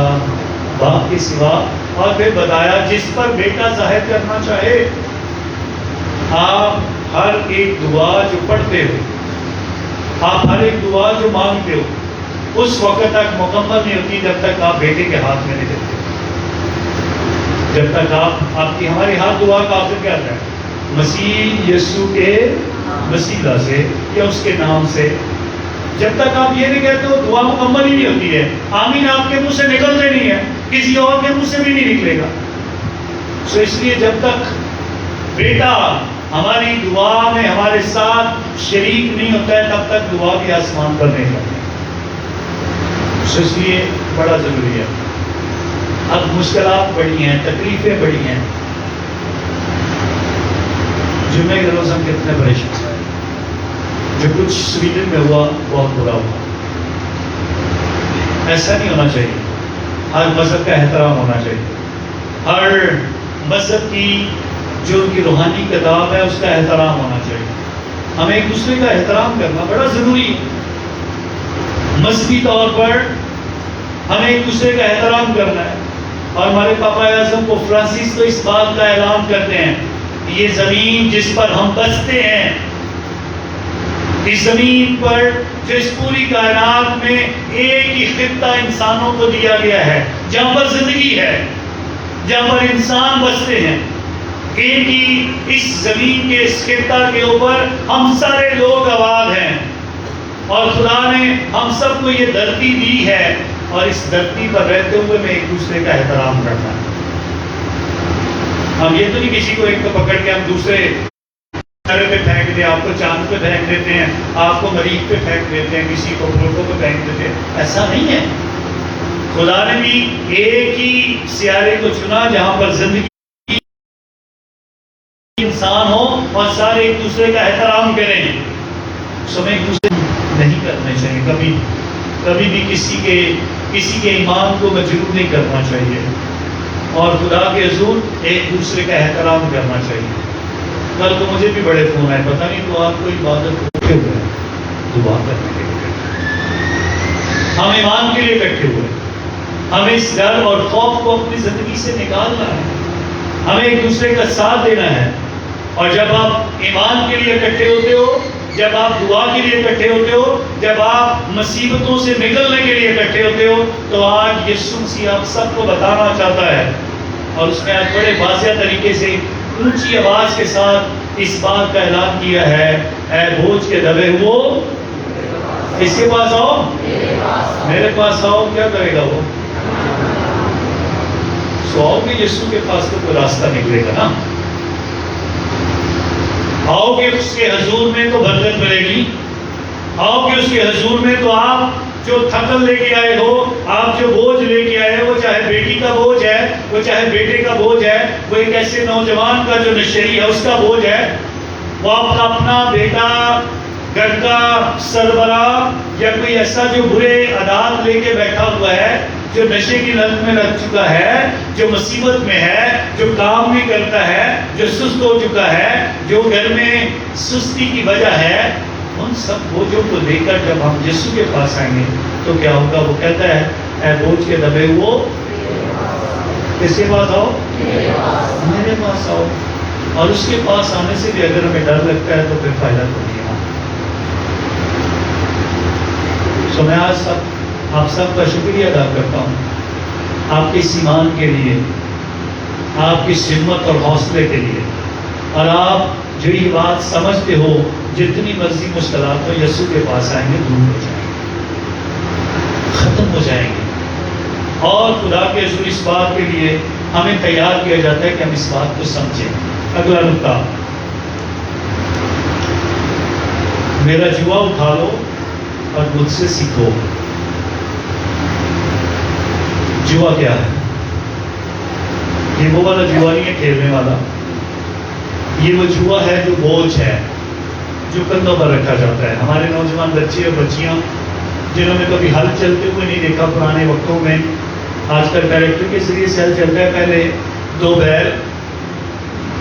باپ کے سوا. اور پھر بتایا جس پر بیٹا ظاہر کرنا چاہے. آپ ہر ایک دعا جو پڑھتے ہو, آپ ہر ایک دعا جو مانگتے ہو, اس وقت تک مکمل نہیں ہوتی جب تک آپ بیٹے کے ہاتھ میں نہیں دیتے. جب تک آپ کی ہماری ہر دعا کا آخر کیا ہے؟ مسیح یسوع کے وسیلہ سے یا اس کے نام سے. جب تک آپ یہ نہیں کہتے ہو دعا مکمل ہی نہیں ہوتی ہے. آمین آپ کے منہ سے نکلتے نہیں ہے, کسی اور کے منہ سے بھی نہیں نکلے گا. سو اس لیے جب تک بیٹا ہماری دعا میں ہمارے ساتھ شریک نہیں ہوتا ہے تب تک دعا بھی آسمان پر نہیں جاتی. سو اس لیے بڑا ضروری ہے. اب مشکلات بڑی ہیں, تکلیفیں بڑی ہیں. جمعے کے روز ہم کتنے پریشان ہیں. جو کچھ سویڈن میں ہوا بہت برا ہوا. ایسا نہیں ہونا چاہیے. ہر مذہب کا احترام ہونا چاہیے. ہر مذہب کی جو ان کی روحانی کتاب ہے اس کا احترام ہونا چاہیے. ہمیں ایک دوسرے کا احترام کرنا بڑا ضروری ہے. مذہبی طور پر ہمیں ایک دوسرے کا احترام کرنا ہے. اور ہمارے پاپا اعظم کو فرانسیس کو اس بات کا اعلان کرتے ہیں کہ یہ زمین جس پر ہم بستے ہیں, اس زمین پر جو اس پوری کائنات میں ایک ہی خطہ انسانوں کو دیا گیا ہے, جہاں پر زندگی ہے, جہاں پر انسان بستے ہیں, ایک ہی اس زمین کے اس خطہ کے اوپر ہم سارے لوگ آباد ہیں. اور خدا نے ہم سب کو یہ دھرتی دی ہے, اور اس دھرتی پر رہتے ہوئے میں ایک دوسرے کا احترام کرنا ہے. ہم یہ تو نہیں کسی کو ایک کو پکڑ کے ہم دوسرے پہ پھینک دیں, آپ کو چاند پہ پھینک دیتے ہیں, آپ کو مریخ پہ پھینک دیتے ہیں, کسی کو پلوٹو پہ پھینک دیتے ہیں. ایسا نہیں ہے. خدا نے بھی ایک ہی سیارے کو چنا جہاں پر زندگی انسان ہو اور سارے ایک دوسرے کا احترام کریں. سمیں ایک دوسرے نہیں کرنے چاہیے. کبھی بھی کسی کے ایمان کو مجروح نہیں کرنا چاہیے. اور خدا کے حضور ایک دوسرے کا احترام کرنا چاہیے. کل تو مجھے بھی بڑے فون آئے, پتہ نہیں تو آپ کو عبادت کرتے ہوئے دعا کرنے کے لیے. ہم ایمان کے لیے بیٹھے ہوئے. ہمیں اس ڈر اور خوف کو اپنی زندگی سے نکالنا ہے. ہمیں ایک دوسرے کا ساتھ دینا ہے. اور جب آپ ایمان کے لیے اکٹھے ہوتے ہو, جب آپ دعا کے لیے اکٹھے ہوتے ہو, جب آپ مصیبتوں سے نکلنے کے لیے اکٹھے ہوتے ہو, تو آج یسوع مسیح آپ سب کو بتانا چاہتا ہے, اور اس نے آج بڑے واضح طریقے سے اونچی آواز کے ساتھ اس بات کا اعلان کیا ہے, اے بوجھ کے دبے ہو کس کے پاس آؤ, میرے پاس آؤ. کیا کرے گا وہ؟ سو آؤ گے یسوع کے پاس تو کوئی راستہ نکلے گا نا. آؤ گے اس کے حضور میں تو برکت ملے گی. آؤ گے اس کے حضور میں تو آپ جو تھکن لے کے آئے ہو, آپ جو بوجھ لے کے آئے ہو, وہ چاہے بیٹی کا بوجھ ہے, وہ چاہے بیٹے کا بوجھ ہے, وہ ایک ایسے نوجوان کا جو نشری ہے اس کا بوجھ ہے, وہ آپ کا اپنا بیٹا, گھر کا سربراہ, یا کوئی ایسا جو برے عادات لے کے بیٹھا ہوا ہے, جو نشے کی لت میں لگ چکا ہے, جو مصیبت میں ہے, جو کام نہیں کرتا ہے, جو سست ہو چکا ہے, جو گھر میں سستی کی وجہ ہے, ان سب بوجھوں کو لے کر جب ہم یسوع کے پاس آئیں گے تو کیا ہوگا؟ وہ کہتا ہے اے بوجھ کے دبے ہو کس کے پاس آؤ, میرے پاس آؤ. اور اس کے پاس آنے سے بھی اگر ہمیں ڈر لگتا ہے تو پھر فائدہ تو نہیں ہے. سو میں آج آپ سب کا شکریہ ادا کرتا ہوں آپ کے اس ایمان کے لیے, آپ کی ہمت اور حوصلے کے لیے. اور آپ جو یہ بات سمجھتے ہو, جتنی مرضی مشکلات ہو, یسوع کے پاس آئیں گے دور ہو جائیں گے, ختم ہو جائیں گے. اور خدا کے حضور اس بات کے لیے ہمیں تیار کیا جاتا ہے کہ ہم اس بات کو سمجھیں. اگلا نقطہ, میرا جوا اٹھا لو اور مجھ سے سیکھو. جوا کیا ہے؟ یہ وہ والا جوا نہیں ہے کھیلنے والا، یہ وہ جوا ہے جو بوجھ ہے، جو کندھوں پر رکھا جاتا ہے۔ ہمارے نوجوان بچے اور بچیاں جنہوں نے کبھی ہل چلتے ہوئے نہیں دیکھا پرانے وقتوں میں، آج کل ٹریکٹر کے ذریعے سے ہل چلتا ہے، پہلے 2 بیل،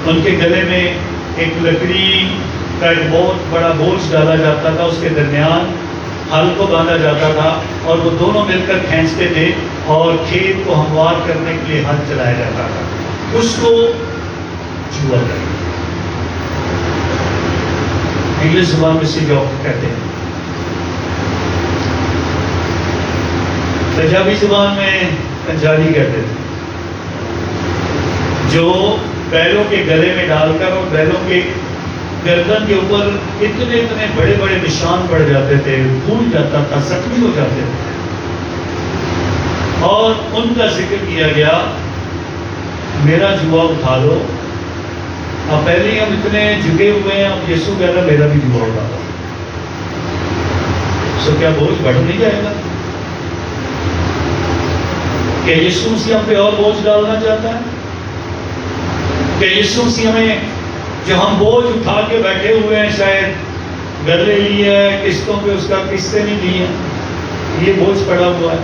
ان کے گلے میں ایک لکڑی کا ایک بہت بڑا بوجھ ڈالا جاتا تھا، اس کے درمیان ہل کو باندھا جاتا تھا اور وہ دونوں مل کر کھینچتے تھے اور کھیت کو ہموار کرنے کے لیے ہل چلایا جاتا تھا، اس کو جوا کہتے ہیں، انگلش زبان میں سے جاب کہتے ہیں، پنجابی زبان میں پنجالی کہتے تھے، جو بیلوں کے گلے میں ڈال کر اور بیلوں کے گردن کے اوپر اتنے اتنے بڑے بڑے نشان پڑ جاتے تھے، پھول جاتا تھا، زخمی ہو جاتے تھے، اور ان کا ذکر کیا گیا، میرا جوا اٹھا لو۔ اب پہلے ہی ہم اتنے جھکے ہوئے ہیں، اب یسوع کہہ رہا میرا بھی جوا اٹھا لو۔ سو کیا بوجھ بڑھ نہیں جائے گا؟ کہ یسوع مسیح ہم پہ اور بوجھ ڈالنا چاہتا ہے؟ کہ یسوع مسیح ہمیں جو ہم بوجھ اٹھا کے بیٹھے ہوئے ہیں، شاید گھر لے لیے ہے، قسطوں پہ اس کا قسطیں نہیں دی ہیں، یہ بوجھ پڑا ہوا ہے،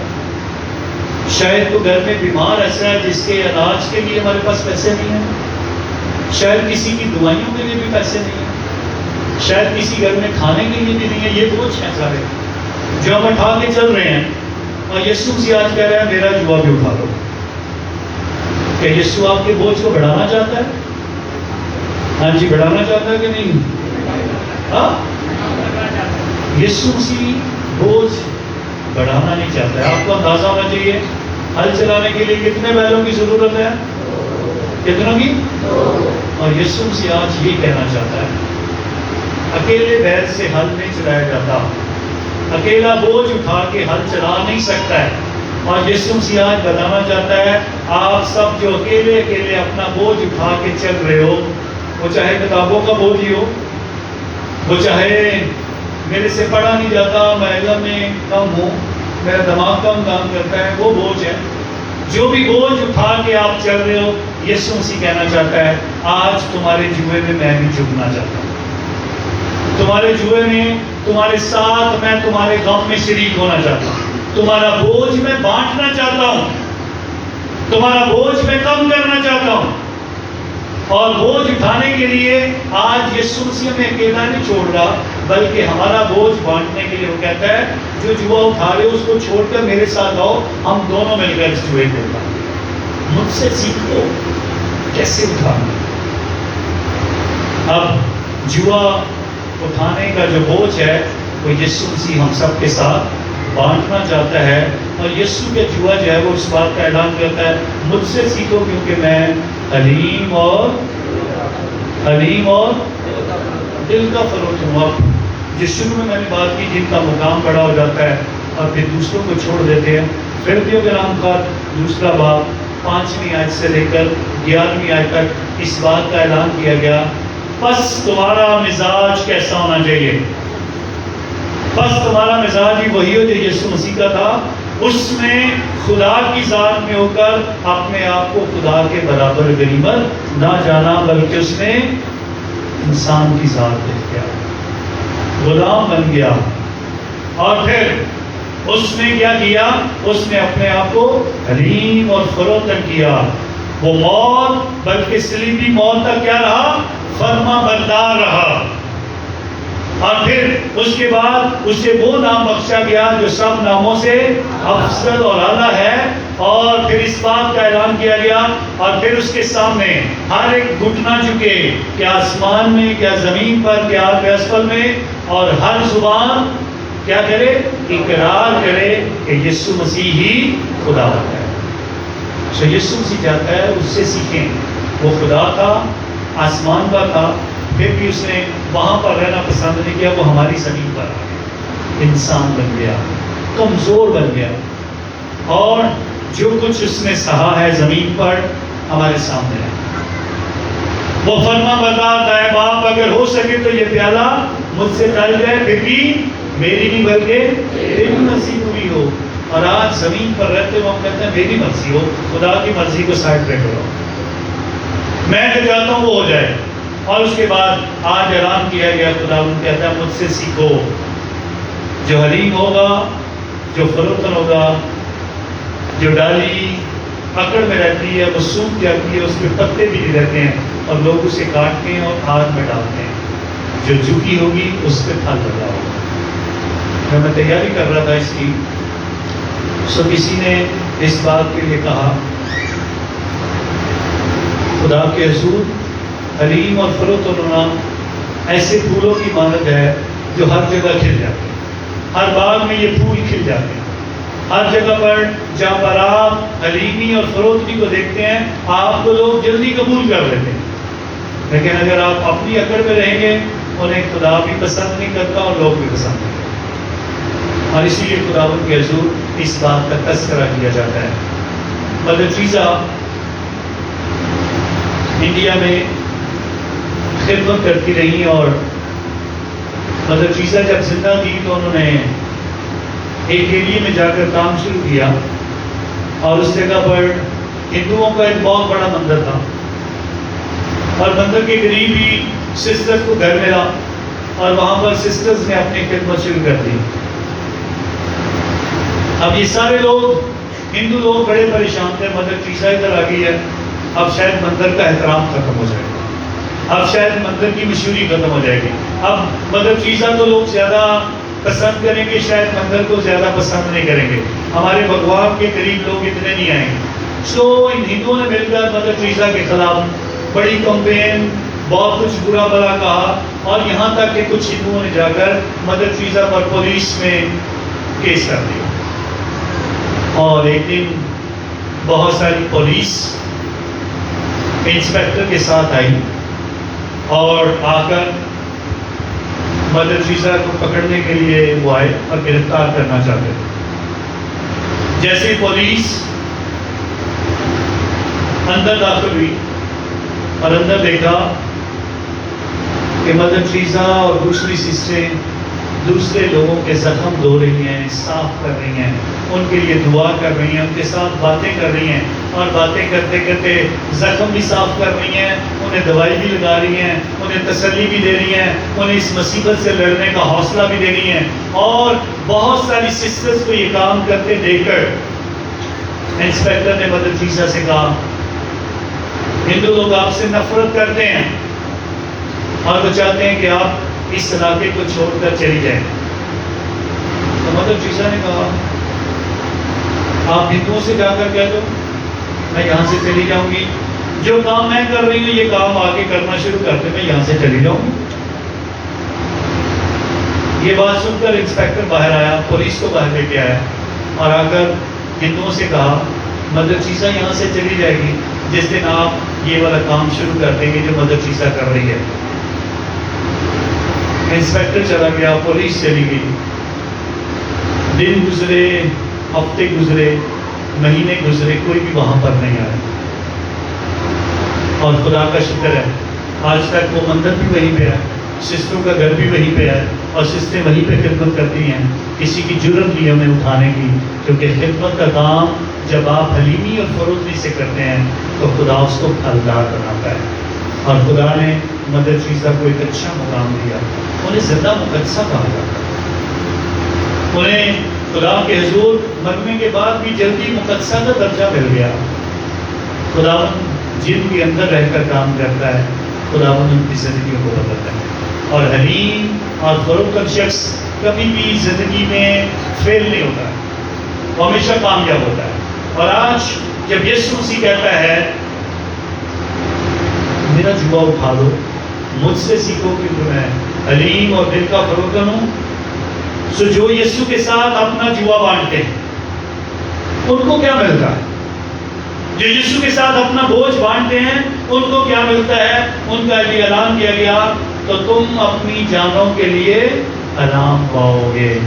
شاید تو گھر میں بیمار ایسا ہے جس کے علاج کے لیے ہمارے پاس پیسے نہیں ہیں، شاید کسی کی دوائیوں کے لیے بھی پیسے نہیں ہیں، شاید کسی گھر میں کھانے کے لیے بھی نہیں ہے، یہ بوجھ ہیں سارے جو ہم اٹھا کے چل رہے ہیں، اور یسوع مسیح آج کہہ رہا ہے میرا جوا بھی اٹھا لو۔ کہ یسوع آپ کے بوجھ کو بڑھانا چاہتا ہے؟ ہاں جی، بڑھانا چاہتا ہے کہ نہیں؟ ہاں، یسوع مسیح بوجھ بڑھانا نہیں چاہتا ہے۔ آپ کو اندازہ ہونا چاہیے ہل چلانے کے لیے کتنے بیلوں کی ضرورت ہے؟ کتنوں کی؟ اور یسوع مسیح آج یہ کہنا چاہتا ہے اکیلے بیل سے ہل نہیں چلایا جاتا، اکیلا بوجھ اٹھا کے ہل چلا نہیں سکتا ہے، اور یسوع مسیح آج بتانا چاہتا ہے آپ سب جو اکیلے اکیلے اپنا بوجھ اٹھا کے چل رہے ہو، وہ چاہے کتابوں کا بوجھ ہی ہو، وہ چاہے میرے سے پڑھا نہیں جاتا، میں علم میں کم ہوں، میرا دماغ کم کام کرتا ہے، وہ بوجھ ہے، جو بھی بوجھ اٹھا کے آپ چل رہے ہو، یسوع مسیح کہنا چاہتا ہے آج تمہارے جوئے میں میں بھی جھکنا چاہتا ہوں، تمہارے جوئے میں تمہارے ساتھ میں تمہارے غم میں شریک ہونا چاہتا ہوں، تمہارا بوجھ میں بانٹنا چاہتا ہوں، تمہارا بوجھ میں کم کرنا چاہتا ہوں، اور بوجھ اٹھانے کے لیے آج یسوع مسیح ہمیں اکیلا نہیں چھوڑ رہا، بلکہ ہمارا بوجھ بانٹنے کے لیے وہ کہتا ہے جو جوا اٹھا رہے ہو اس کو چھوڑ کر میرے ساتھ آؤ، ہم دونوں مل کر اس جوئے کو اٹھائیں، مجھ سے سیکھو کیسے اٹھانا۔ اب جوا اٹھانے کا جو بوجھ ہے وہ یسوع مسیح ہم سب کے ساتھ بانٹنا چاہتا ہے، اور یسوع کے جوا جو ہے وہ اس بات کا اعلان کرتا ہے مجھ سے سیکھو کیونکہ میں حلیم اور دل کا فروخت ہوں۔ اب جس شروع میں نے بات کی جن کا مقام بڑا ہو جاتا ہے اور پھر دوسروں کو چھوڑ دیتے ہیں، فردیوں کے نام کا 2 باب 5ویں آیت سے لے کر 11ویں آیت تک اس بات کا اعلان کیا گیا پس تمہارا مزاج کیسا ہونا چاہیے؟ بس تمہارا مزاج ہی وہی ہو جو یسوع مسیح کا تھا، اس میں خدا کی ذات میں ہو کر اپنے آپ کو خدا کے برابر غنیمت نہ جانا، بلکہ اس نے انسان کی ذات اختیار، غلام بن گیا، اور پھر اس نے کیا کیا؟ اس نے اپنے آپ کو حلیم اور فروتن کیا، وہ موت بلکہ صلیبی موت تک کیا رہا؟ فرما بردار رہا، اور پھر اس کے بعد اسے وہ نام بخشا گیا جو سب ناموں سے افضل اور اعلیٰ ہے، اور پھر اس بات کا اعلان کیا گیا، اور پھر اس کے سامنے ہر ایک گھٹنا جھکے، کیا آسمان میں، کیا زمین پر، کیا آگ اسفل میں، اور ہر زبان کیا کرے؟ اقرار کرے کہ یسوع مسیح ہی خدا ہے۔ سو یسوع مسیح چاہتا ہے اس سے سیکھیں، وہ خدا تھا، آسمان کا تھا، پھر بھی اس نے وہاں پر رہنا پسند نہیں کیا، وہ ہماری زمین پر آ گیا، انسان بن گیا، کمزور بن گیا، اور جو کچھ اس نے سہا ہے زمین پر ہمارے سامنے ہے۔ وہ فرما بردار ہے، باپ اگر ہو سکے تو یہ پیالہ مجھ سے ٹل جائے، پھر بھی میری نہیں بلکہ تیری مرضی ہوئی ہو۔ اور آج زمین پر رہتے ہوئے ہم کہتے ہیں میری مرضی ہو، خدا کی مرضی کو سائڈ پہ کرو، میں جو چاہتا ہوں وہ ہو جائے. اور اس کے بعد آج اعلان کیا گیا، خداوند کہتا ہے مجھ سے سیکھو، جو حلیم ہوگا، جو فروتن ہوگا، جو ڈالی اکڑ میں رہتی ہے وہ سوکھ جاتی ہے، اس کے پتے بھی نہیں رہتے ہیں اور لوگ اسے کاٹتے ہیں اور آگ میں ڈالتے ہیں. جو جھکی ہوگی اس پہ پھل لگا ہوگا. جب میں تیاری کر رہا تھا اس کی، سو کسی نے اس بات کے لیے کہا خدا کے حضور حلیم اور فروتن ہونا ایسے پھولوں کی مانند ہے جو ہر جگہ کھل جاتے ہیں. ہر باغ میں یہ پھول کھل جاتے ہیں. ہر جگہ پر جہاں پر آپ حلیمی اور فروتنی کو دیکھتے ہیں آپ کو لوگ جلدی قبول کر لیتے ہیں. لیکن اگر آپ اپنی اکڑ میں رہیں گے انہیں خدا بھی پسند نہیں کرتا اور لوگ بھی پسند نہیں کرتے. اور اسی لیے خداوند کے حضور اس بات کا تذکرہ کیا جاتا ہے. مدر ٹریزا انڈیا میں خدمت کرتی رہی اور مدر ٹریزا جب زندہ تھی تو انہوں نے ایک ایریے میں جا کر کام شروع کیا اور اس جگہ پر ہندوؤں کا ایک بہت بڑا مندر تھا اور مندر کے قریب ہی سسٹر کو گھر ملا اور وہاں پر سسٹرز نے اپنی خدمت شروع کر دی. اب یہ سارے لوگ ہندو لوگ بڑے پریشان تھے، مدر ٹریزا ادھر آ گئی ہے، اب شاید مندر کا احترام ختم ہو جائے گا، اب شاید مندر کی مشہوری ختم ہو جائے گی، اب مدر ٹریزا کو لوگ زیادہ پسند کریں گے، شاید مندر کو زیادہ پسند نہیں کریں گے، ہمارے بھگوان کے قریب لوگ اتنے نہیں آئیں گے. سو ان ہندوؤں نے مل کر مدر ٹریزا کے خلاف بڑی کمپین، بہت کچھ برا بھلا کہا اور یہاں تک کہ کچھ ہندوؤں نے جا کر مدر ٹریزا پر پولیس میں کیس کر دیا. اور ایک دن بہت ساری پولیس انسپیکٹر کے ساتھ آئی اور آ کر مدر ٹریزا کو پکڑنے کے لیے وہ آئے اور گرفتار کرنا چاہتے تھے. جیسے پولیس اندر داخل ہوئی اور اندر دیکھا کہ مدر ٹریزا اور دوسری سسٹریں دوسرے لوگوں کے زخم دھو رہی ہیں، صاف کر رہی ہیں، ان کے لیے دعا کر رہی ہیں، ان کے ساتھ باتیں کر رہی ہیں اور باتیں کرتے کرتے زخم بھی صاف کر رہی ہیں، انہیں دوائی بھی لگا رہی ہیں، انہیں تسلی بھی دے رہی ہیں، انہیں اس مصیبت سے لڑنے کا حوصلہ بھی دے رہی ہیں. اور بہت ساری سسٹرز کو یہ کام کرتے دیکھ کر انسپیکٹر نے مدر ٹریزا سے کہا ہندو لوگ آپ سے نفرت کرتے ہیں اور وہ چاہتے ہیں کہ آپ اس علاقے کو چھوڑ کر چلی جائیں. تو مدر ٹریزا نے کہا آپ ہندوؤں سے جا کر کہہ دو میں یہاں سے چلی جاؤں گی، جو کام میں کر رہی ہوں یہ کام آگے کرنا شروع کر کے میں یہاں سے چلی جاؤں گی. یہ بات سن کر انسپیکٹر باہر آیا، پولیس کو باہر لے کے آیا اور آ کر ہندوؤں سے کہا مدر ٹریزا یہاں سے چلی جائے گی جس دن آپ یہ والا کام شروع کر دیں گے جو مدر ٹریزا کر رہی ہے. انسپیکٹر چلا گیا، پولیس چلی گئی. دن گزرے، ہفتے گزرے، مہینے گزرے، کوئی بھی وہاں پر نہیں آیا. اور خدا کا شکر ہے آج تک وہ مندر بھی وہیں پہ ہے، سسٹروں کا گھر بھی وہیں پہ ہے اور سسٹریں وہیں پہ خدمت کرتی ہیں. کسی کی جرت نہیں ہمیں اٹھانے کی، کیونکہ خدمت کا کام جب آپ حلیمی اور فروتنی سے کرتے ہیں تو خدا اس کو پھلدار بناتا ہے. اور خدا نے مدر ٹریزا کو ایک اچھا مقام دیا، انہیں زندہ مقدسہ کہا جاتا ہے. انہیں خدا کے حضور مرنے کے بعد بھی جلدی مقدسہ کا درجہ مل گیا. خداوند جن کے اندر رہ کر کام کرتا ہے خداوند ان کی زندگیوں کو بدلتا ہے. اور حلیم اور فروتن شخص کبھی بھی زندگی میں فیل نہیں ہوتا ہے، وہ ہمیشہ کامیاب ہوتا ہے. اور آج جب یسوع مسیح کہتا ہے میرا جوا اٹھا لو، مجھ سے سیکھو کیونکہ میں حلیم اور دل کا فروتن ہوں. سو جو یسوع کے ساتھ اپنا جوا بانٹتے ہیں ان کو کیا ملتا ہے؟ جو یسوع کے ساتھ اپنا بوجھ بانٹتے ہیں ان کو کیا ملتا ہے؟ ان کا یہ اعلان کیا گیا تو تم اپنی جانوں کے لیے انعام پاؤ گے.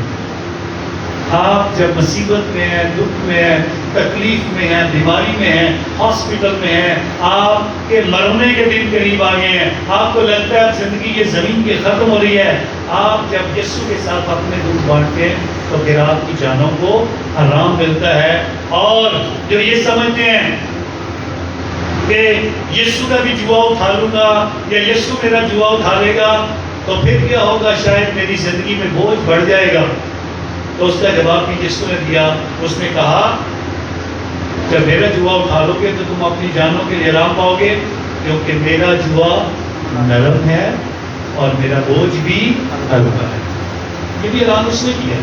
آپ جب مصیبت میں ہیں، دکھ میں ہیں، تکلیف میں ہیں، بیماری میں ہیں، ہاسپٹل میں ہیں، آپ کے مرنے کے دن قریب آ گئے ہیں، آپ کو لگتا ہے اب زندگی یہ زمین کی ختم ہو رہی ہے، آپ جب یسوع کے ساتھ اپنے دکھ بانٹتے ہیں تو پھر آپ کی جانوں کو آرام ملتا ہے. اور جو یہ سمجھتے ہیں کہ یسوع کا بھی جوا اٹھا لوں گا یا یسوع میرا جوا اٹھا لے گا تو پھر کیا ہوگا، شاید میری زندگی میں بوجھ بڑھ جائے گا. تو اس کا جواب بھی یسوع نے دیا. اس نے کہا جب میرا جوا اٹھا لو گے تو تم اپنی جانوں کے لیے آرام پاؤ گے، کیونکہ میرا جوا نرم ہے اور میرا بوجھ بھی ہلکا ہے. یہ بھی اعلان اس نے کیا،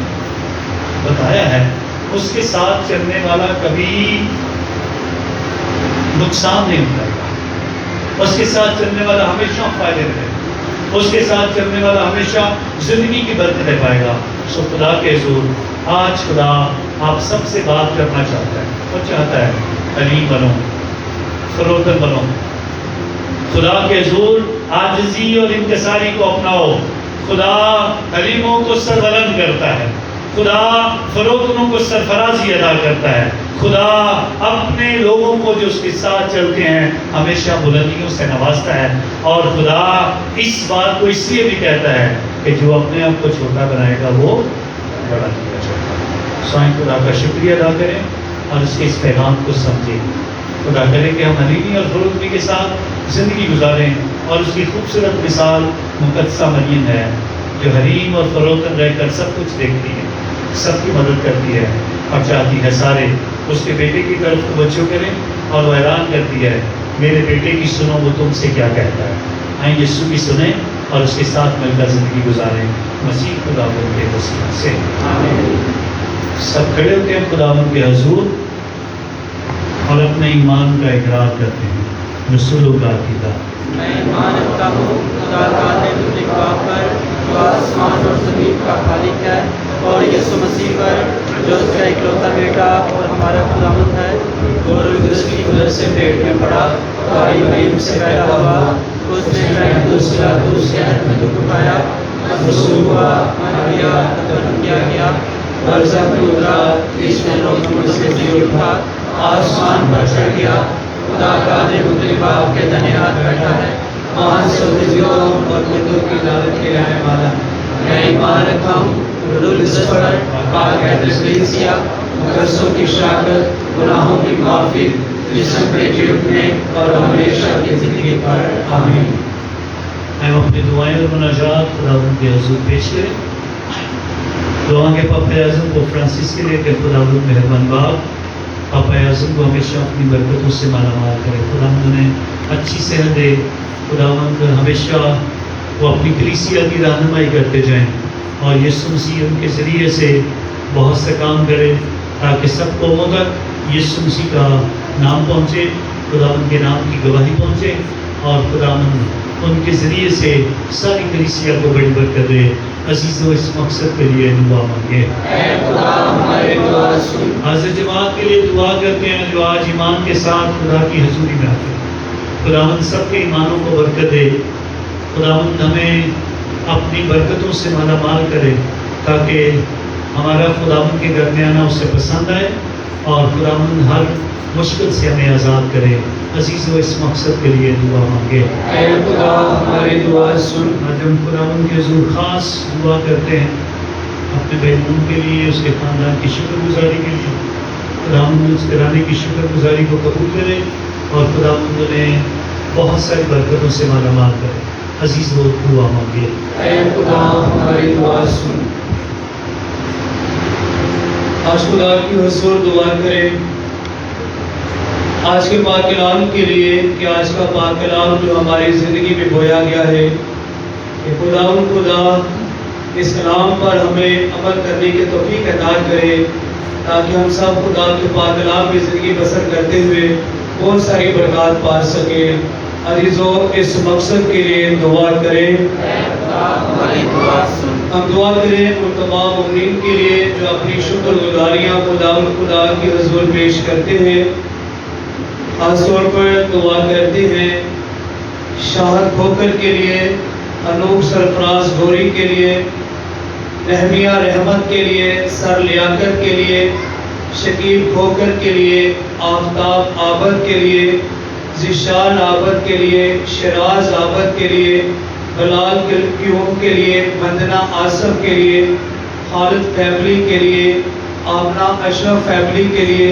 بتایا ہے اس کے ساتھ چلنے والا کبھی نقصان نہیں اٹھائے گا، اس کے ساتھ چلنے والا ہمیشہ فائدے میں رہے گا، اس کے ساتھ چلنے والا ہمیشہ زندگی کی برکت لے پائے گا. سو خدا کے حضور آج خدا آپ سب سے بات کرنا چاہتا ہے اور چاہتا ہے حلیم بنو، فروتن بنو. خدا کے حضور عاجزی اور انکساری کو اپناؤ. خدا حلیموں کو سربلند کرتا ہے، خدا فروتنوں کو سرفرازی ادا کرتا ہے. خدا اپنے لوگوں کو جو اس کے ساتھ چلتے ہیں ہمیشہ بلندیوں سے نوازتا ہے. اور خدا اس بات کو اس لیے بھی کہتا ہے کہ جو اپنے آپ کو چھوٹا بنائے گا وہ بڑا کیا جائے گا. سوائیں خدا کا شکریہ ادا کریں اور اس کے اس پیغام کو سمجھیں. خدا کرے کہ ہم حلیمی اور فروتنی کے ساتھ زندگی گزاریں. اور اس کی خوبصورت مثال مقدسہ مریم ہے جو حلیم اور فروتن رہ کر سب کچھ دیکھتی ہے، سب کی مدد کرتی ہے اور چاہتی ہے سارے اس کے بیٹے کی طرف توجہ کریں. اور وہ اعلان کرتی ہے میرے بیٹے کی سنو، وہ تم سے کیا کہتا ہے. آئیں یسوع کی سنیں اور اس کے ساتھ مل کر زندگی گزاریں مسیح خداوند کے وسیلہ سے. سب کھڑے ہوتے ہیں خداوند کے حضور اور اپنے ایمان کا اقرار کرتے ہیں. رسول اللہ کی دعوت. میں ایمان رکھتا ہوں خدا کا پر جو آسمان اور زمین کا خالق ہے، اور یسوع مسیح پر جو اس کا اکلوتا بیٹا اور ہمارا خداوند ہے، جو روح القدس کی قدرت سے پیٹ میں پڑا، بھائی مریم سے پیدا ہوا، اس نے پیلاطس کے ہاتھ میں دکھ اٹھایا، رسول ہوا، مر گیا، دفن کیا گیا، برزخ میں اترا، تیسرے روز مردوں سے جی اٹھا، آسمان پر چڑھ گیا، خدا کا قادر باپ کے دائیں ہاتھ بیٹھا ہے، وہاں سے فرشتوں اور مردوں کی عدالت کے رہنے والا. میں ایمان رکھتا ہوں روح القدس پر، پاک کلیسیا، مقدسوں کی شراکت، گناہوں کی معافی، جسم کے جی اٹھنے اور ہمیشہ کی زندگی پر. آمین. ہم اپنی دعائیں اور مناجات خداوند کے حضور پیش کریں. دعا کے پاپا اعظم کو فرانسس کے لیے کہ خداوند مہربان باپ پاپا اعظم کو ہمیشہ اپنی برکتوں سے مالا مال کرے. خداوند انہیں اچھی صحت دے. خداوند ہمیشہ وہ اپنی کلیسیا کی رہنمائی کرتے جائیں اور یسوع مسیح ان کے ذریعے سے بہت سے کام کرے تاکہ سب قوموں تک یسوع مسیح کا نام پہنچے، خداوند کے نام کی گواہی پہنچے اور خداوند ان کے ذریعے سے ساری کلیسیا کو بڑی برکت دے. عزیزو اس مقصد کے لیے دعا مانگے. حاضر جماعت کے لیے دعا کرتے ہیں جو آج ایمان کے ساتھ خدا کی حضوری میں آتے ہیں. خداوند سب کے ایمانوں کو برکت دے. خداوند ہمیں اپنی برکتوں سے مالا مال کرے تاکہ ہمارا خداوند کے گھر میں آنا اسے پسند آئے اور خداوند ہر مشکل سے ہمیں آزاد کرے. عزیزو اس مقصد کے لیے دعا مانگے. اے خدا ہماری دعا سن. آج ہم خداوند کے حضور خاص دعا کرتے ہیں اپنے بہنوں کے لیے، اس کے خاندان کی شکر گزاری کے لیے. خداوند اس گھرانے کی شکر گزاری کو قبول کرے اور خداوند انہیں بہت ساری برکتوں سے مالا مال کرے. عزیزو دعا مانگے. اے خدا ہماری دعا سن. آج خدا کی حضور دعا کریں آج کے پاک کلام کے لیے کہ آج کا پاک کلام جو ہماری زندگی میں بویا گیا ہے کہ خدا اس کلام پر ہمیں عمل کرنے کی توفیق عطا کرے تاکہ ہم سب خدا کے پاک کلام کی زندگی بسر کرتے ہوئے بہت ساری برکات پا سکیں. عزیزو اس مقصد کے لیے دعا کریں. ہم دعا کریں ان تمام مومنین کے لیے جو اپنی شکر گزاریاں خدا کی حضور پیش کرتے ہیں. خاص طور پر دعا کرتے ہیں شاہد کھوکر کے لیے، انوپ سرفراز گوری کے لیے، رحمیہ رحمت کے لیے، سر لیاقت کے لیے، شکیب کھوکر کے لیے، آفتاب عابد کے لیے، ذیشان عابد کے لیے، شراز عابد کے لیے، بلال کیوم کے لیے، وندنا آصف کے لیے، خالد فیملی کے لیے، آمنہ اشرف فیملی کے لیے،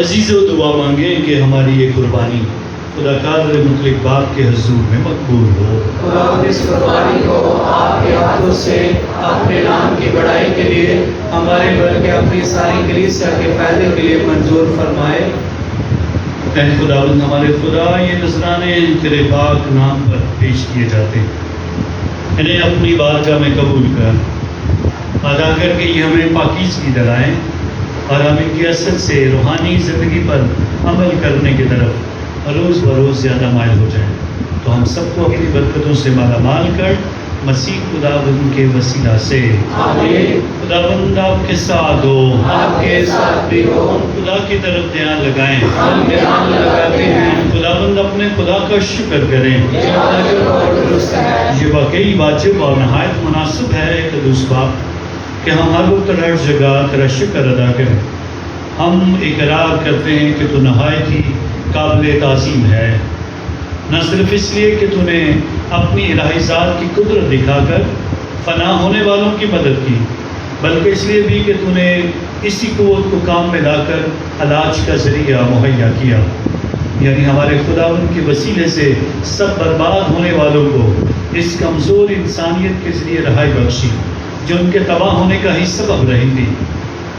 عزیزو دعا مانگیں کہ ہماری یہ قربانی خدا قادر مطلق باپ کے حضور میں مقبول ہو۔ خدا اس قربانی کو آپ کے ہاتھوں سے اپنے نام کی بڑائی کے لیے ہمارے بلکہ اپنی ساری کلیسیا کے فائدے کے لیے منظور فرمائے۔ اے خداوند ہمارے خدا، یہ نذرانے تیرے پاک نام پر پیش کیے جاتے ہیں، انہیں اپنی بارگاہ میں قبول کر، ادا کر کے یہ ہمیں پاکیزگی دلائیں اور ہم ان کی اثر سے روحانی زندگی پر عمل کرنے کی طرف روز بروز زیادہ مائل ہو جائیں، تو ہم سب کو اپنی برکتوں سے مالا مال کر مسیح خداوند کے وسیلہ سے آمین۔ خداوند آپ کے ساتھ ہو، آپ کے ساتھ بھی ہو۔ خدا کی طرف دھیان لگائیں، ہم دھیان لگاتے ہیں، خداوند اپنے خدا کا شکر کریں۔ یہ واجب اور درست ہے۔ یہ واقعی واجب اور نہایت مناسب ہے قدوس باپ کہ ہم ہر وقت اور ہر جگہ تیرا شکر ادا کریں۔ ہم اقرار کرتے ہیں کہ تو نہایت ہی قابل تعظیم ہے، نہ صرف اس لیے کہ تو نے اپنی الہی ذات کی قدرت دکھا کر فنا ہونے والوں کی مدد کی، بلکہ اس لیے بھی کہ تو نے اسی قوت کو کام میں لا کر علاج کا ذریعہ مہیا کیا، یعنی ہمارے خداوند کے وسیلے سے سب برباد ہونے والوں کو اس کمزور انسانیت کے ذریعے رہائی بخشی جو ان کے تباہ ہونے کا ہی سبب رہی تھی۔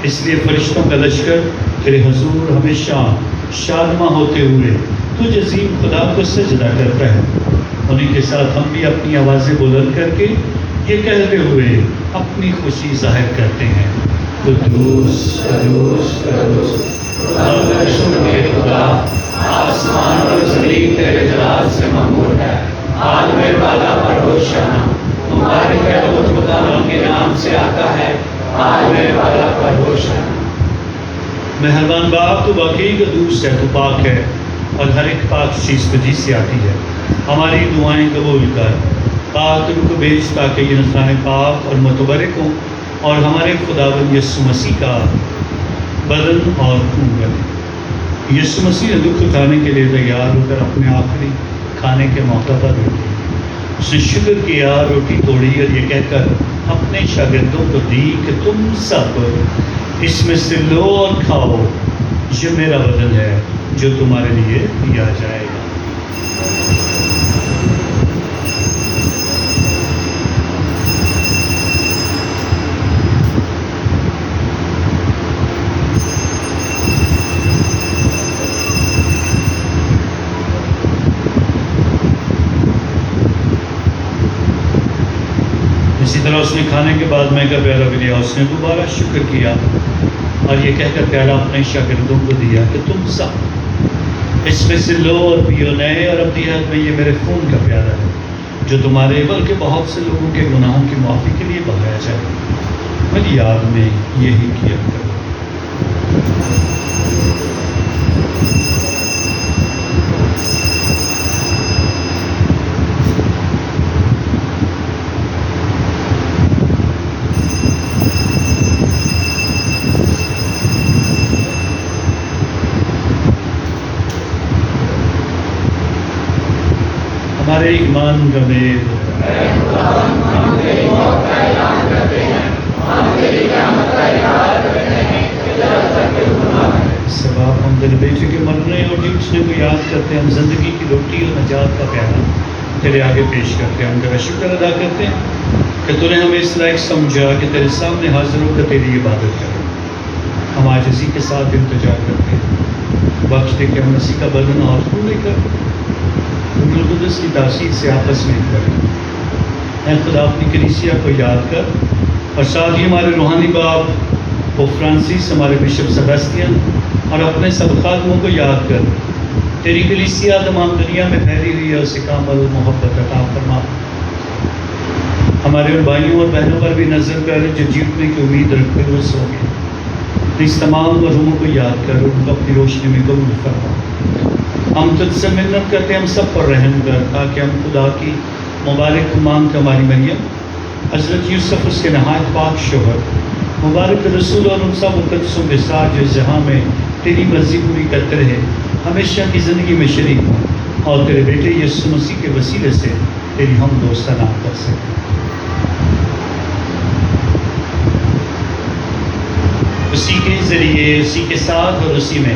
اس لیے فرشتوں کا لشکر تیرے حضور ہمیشہ شادماں ہوتے ہوئے تجھ عظیم خدا کو سجدہ کرتا ہے۔ انہیں کے ساتھ ہم بھی اپنی آوازیں بلند کر کے یہ کہتے ہوئے اپنی خوشی ظاہر کرتے ہیں، قدوس قدوس قدوس خدا کا شکر ہے خدا، آسمان اور زمین تیرے جلال سے معمور ہے، عالم بالا پر ہوشیانہ، مبارک ہے وہ جو خدا کے نام سے آتا ہے، عالم بالا پر ہوشیانہ۔ مہربان باپ تو واقعی قدوس ہے، تو پاک ہے اور ہر ایک پاک چیز تجھی سے آتی ہے۔ ہماری دعائیں قبول کر، پاک ان کو بھیج تاکہ یہ نذرانے پاک اور متبرک ہوں اور ہمارے خداوند یسوع مسیح کا بدن اور خون بنے۔ یسوع مسیح نے دکھ اٹھانے کے لیے تیار ہو کر اپنے آخری کھانے کے موقع پر روٹی، اس نے شکر کیا، روٹی توڑی اور یہ کہہ کر اپنے شاگردوں کو دی کہ تم سب اس میں سے لو اور کھاؤ، یہ میرا بدن ہے جو تمہارے لیے دیا جائے گا۔ اسی طرح اس نے کھانے کے بعد میں کا پیالہ بھی لیا، اس نے دوبارہ شکر کیا اور یہ کہہ کر پیالہ اپنے شاگردوں کو دیا کہ تم سب اس میں سے لو اور پیو، نئے اور ابدی عہد میں یہ میرے خون کا پیالہ ہے جو تمہارے بلکہ بہت سے لوگوں کے گناہوں کی معافی کے لیے بہایا جائے، میری یاد میں یہی کیا کرو۔ ہمارے ایمان کا بید، سباب ہم دل بیٹے کے مرنے اور جیسنے کو یاد کرتے ہیں، ہم زندگی کی روٹی اور نجات کا پیالہ تیرے آگے پیش کرتے ہیں، ہم تیرا شکر ادا کرتے ہیں کہ تو نے ہمیں اس لائق سمجھا کہ تیرے سامنے حاضر ہو کر تیری عبادت کریں۔ ہم آج اسی کے ساتھ التجا کرتے ہیں، بخش دے کہ ہم مسیح کا بدن اور خون لے کر روح القدس کی تاثیر سے آپس میں کریں۔ اے خدا اپنی کلیسیا کو یاد کر اور ساتھ ہی ہمارے روحانی باپ پوپ فرانسس، ہمارے بشپ سیباسٹین اور اپنے سب خادموں کو یاد کر تیری کلیسیا تمام دنیا میں پھیلی ہوئی ہے، اسے کامل محبت عطا فرما۔ ہمارے ان بھائیوں اور بہنوں پر بھی نظر کر جو جیتنے کی امید رکھ کر وہ سو گئے، اس تمام مرحوموں کو یاد کر ان کو اپنی روشنی میں قبول فرما۔ ہم تجھ سے منت کرتے ہیں ہم سب پر رحم کر، تاکہ ہم خدا کی مبارک مانگ کر ہماری مریم، حضرت یوسف اس کے نہایت پاک شوہر، مبارک رسول اور ان سب مقدسوں کے ساتھ جو اس جہاں میں تیری مرضی پوری کرتے رہے، ہمیشہ کی زندگی میں شریک ہوں اور تیرے بیٹے یسوع مسیح کے وسیلے سے تیری ہم دو ثنا کر سکیں۔ اسی کے ذریعے، اسی کے ساتھ اور اسی میں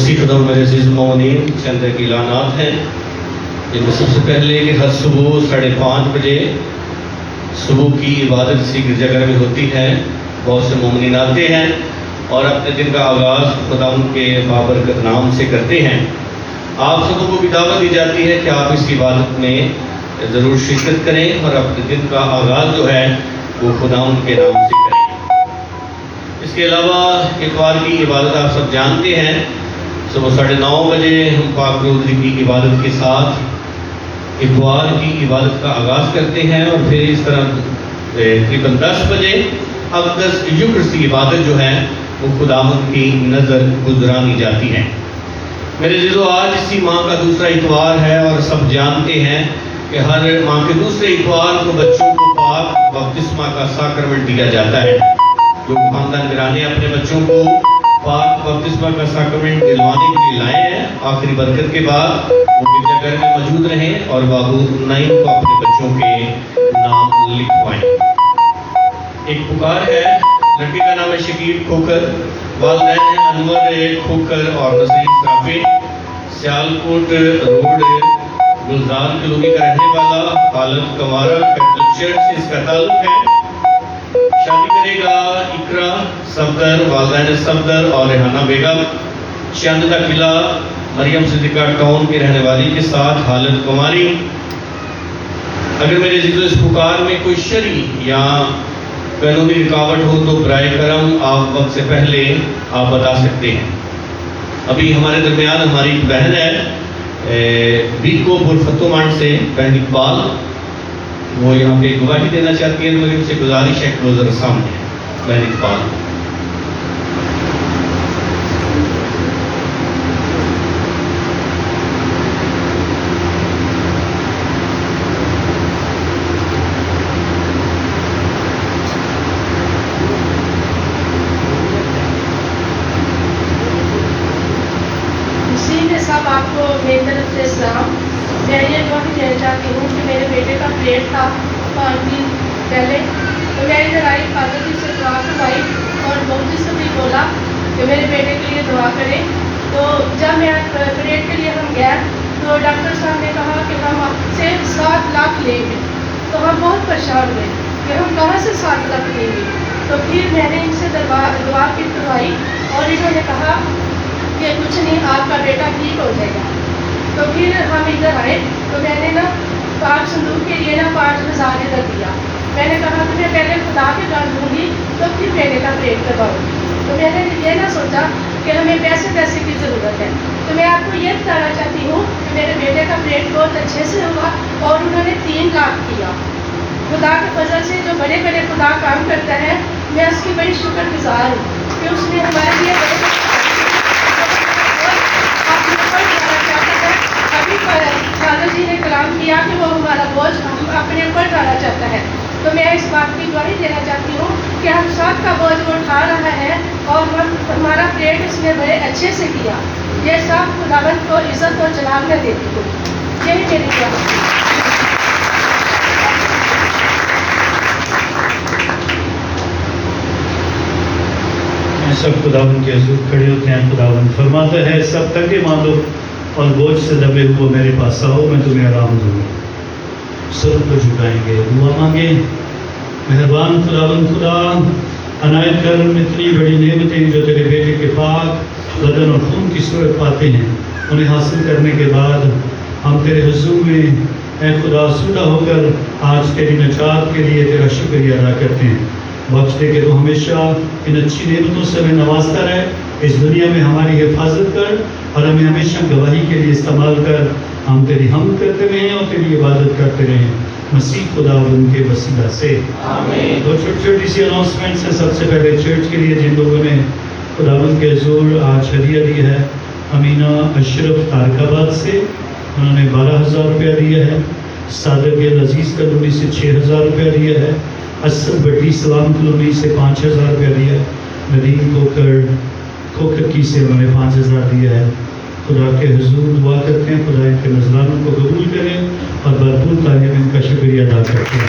مسیح خدا میرے عزیز مومنین، چند ایک اعلانات ہیں جن میں سب سے پہلے کہ ہر صبح 5:30 بجے صبح کی عبادت اسی گرجا گھر میں ہوتی ہے. بہت سے مومنین آتے ہیں اور اپنے دن کا آغاز خدا ان کے بابرکت نام سے کرتے ہیں. آپ سبوں کو بھی دعوت دی جاتی ہے کہ آپ اس عبادت میں ضرور شرکت کریں اور اپنے دن کا آغاز جو ہے وہ خدا ان کے نام سے کریں. اس کے علاوہ اتوار کی عبادت آپ سب جانتے ہیں، صبح 9:30 بجے ہم پاک روزی کی عبادت کے ساتھ اتوار کی عبادت کا آغاز کرتے ہیں اور پھر اس طرح تقریباً 10 بجے اقدس یوکرس کی عبادت جو ہے وہ خداوند کی نظر گزرانی جاتی ہے. میرے عزیزو، آج اسی ماہ کا دوسرا اتوار ہے اور سب جانتے ہیں کہ ہر ماہ کے دوسرے اتوار کو بچوں کو پاک بپتسمہ کا ساکرمنٹ دیا جاتا ہے. جو خاندان گرانے اپنے بچوں کو پاک بپتسمہ کا ساکرمنٹ دلوانے کے لیے لائے ہیں، آخری برکت کے بعد وہ گرجا گھر میں موجود رہیں اور بابو نعیم کو اپنے بچوں کے نام لکھوائیں. ایک پکار ہے، لڑکی کا نام ہے شکیب کھوکر، والدین ہیں انور کھوکر اور نسیم صافی، سیالکوٹ روڈ گلزار کلونی کا رہنے والا، حالت کمارا کیتھولک چرچ سے اس کا تعلق ہے. شادی کرے گا اقرا صفدر، والدین صفدر اور ریحانہ بیگم، چاندہ قلعہ مریم صدیقہ ٹاؤن کی رہنے والی کے ساتھ حالت کماری. اگر میرے عزیزو اس پکار میں کوئی شرعی یا قانونی رکاوٹ ہو تو برائے کرم آپ وقت سے پہلے آپ بتا سکتے ہیں. ابھی ہمارے درمیان ہماری ایک بہن ہے بیکو پرفتو مانڈ سے، بہن اقبال، وہ یہاں پہ گواہی دینا چاہتی ہے. مجھے ان سے گزارش ہے کہ وہ ذرا سامنے بہن اقبال. صاحب آپ کو میری طرف سے اسلام. میں یہ گواہی دینا چاہتی ہوں کہ میرے بیٹے کا پلیٹ تھا 5 دن پہلے، تو میں ادھر آئی، فادر جی سے دعا کروائی اور بہت جی سے بھی بولا کہ میرے بیٹے کے لیے دعا کریں. تو جب میں پلیٹ کے لیے ہم گئے تو ڈاکٹر صاحب نے کہا کہ ہم آپ سے 7 لاکھ لیں گے. تو ہم بہت پریشان ہوئے کہ ہم کہاں سے 7 لاکھ لیں گے. تو پھر میں نے ان سے دعا کی کروائی اور انہوں نے کہا کہ کچھ نہیں، آپ کا بیٹا ٹھیک ہو جائے گا. تو پھر ہم ادھر آئے تو میں نے نا پاک صندوق کے لیے نا 5,000 ادھر دیا. میں نے کہا کہ میں پہلے خدا کے گھر دوں گی تو پھر بیٹے کا پلیٹ کرواؤں گی. تو میں نے یہ نہ سوچا کہ ہمیں پیسے کی ضرورت ہے. تو میں آپ کو یہ بتانا چاہتی ہوں کہ میرے بیٹے کا پلیٹ بہت اچھے سے ہوا اور انہوں نے 3 لاکھ کیا. خدا کے فضل سے جو بڑے بڑے خدا کام کرتا ہے، میں اس کی بڑی شکر گزار ہوں کہ اس نے ہمارے لیے ابھی فادر جی نے کلام کیا کہ وہ ہمارا بوجھ ہم اپنے اوپر ڈالا چاہتا ہے. تو میں اس بات کی گواہی دینا چاہتی ہوں کہ ہم سب کا بوجھ وہ اٹھا رہا ہے اور ہمارا پلیٹ اس نے بڑے اچھے سے کیا. یہ سب خداوند کو عزت اور جلال میں دیتی ہوں. یہی میری گواہی. سب خداوند کے حضور کھڑے ہوتے ہیں. خداوند فرماتا ہے سب تنگے مانو اور بوجھ سے دبے ہوئے میرے پاس آؤ، میں تمہیں آرام دوں گا. سر کو جھکائیں گے، دعا مانگیں. مہربان خداوند خدا، عنایت کرم اتنی بڑی نعمتیں جو تیرے بیٹے کے پاک بدن اور خون کی صورت پاتے ہیں، انہیں حاصل کرنے کے بعد ہم تیرے حضور میں اے خدا سوڈا ہو کر آج تیری نجات کے لیے تیرا شکریہ ادا کرتے ہیں. بخش دے کہ تو ہمیشہ ان اچھی نعمتوں سے ہمیں نوازتا رہے. اس دنیا میں ہماری حفاظت کر اور ہمیں ہمیشہ گواہی کے لیے استعمال کر. ہم تیری حمد کرتے رہیں اور تیری عبادت کرتے رہیں مسیح خدا ان کے وسیلہ سے آمین. دو چھوٹی سی اناؤنسمنٹس ہیں. سب سے پہلے چرچ کے لیے جن لوگوں نے خداوند کے حضور آج ہدیہ دی ہے، امینہ اشرف تارک آباد سے انہوں نے 12,000 روپیہ دیا ہے. صادق عزیز کلونی سے 6,000 روپیہ دیا ہے. اسد بٹی سلام کلونی سے 5,000 روپیہ دیا ہے. ندیم کھوکر کی سے انہوں نے 5,000 دیا ہے. خدا کے حضور دعا کرتے ہیں خدا ان کے نذرانوں کو قبول کرے اور بھرپور تعلیم ان کا شکریہ ادا کرتے ہیں.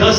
10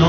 9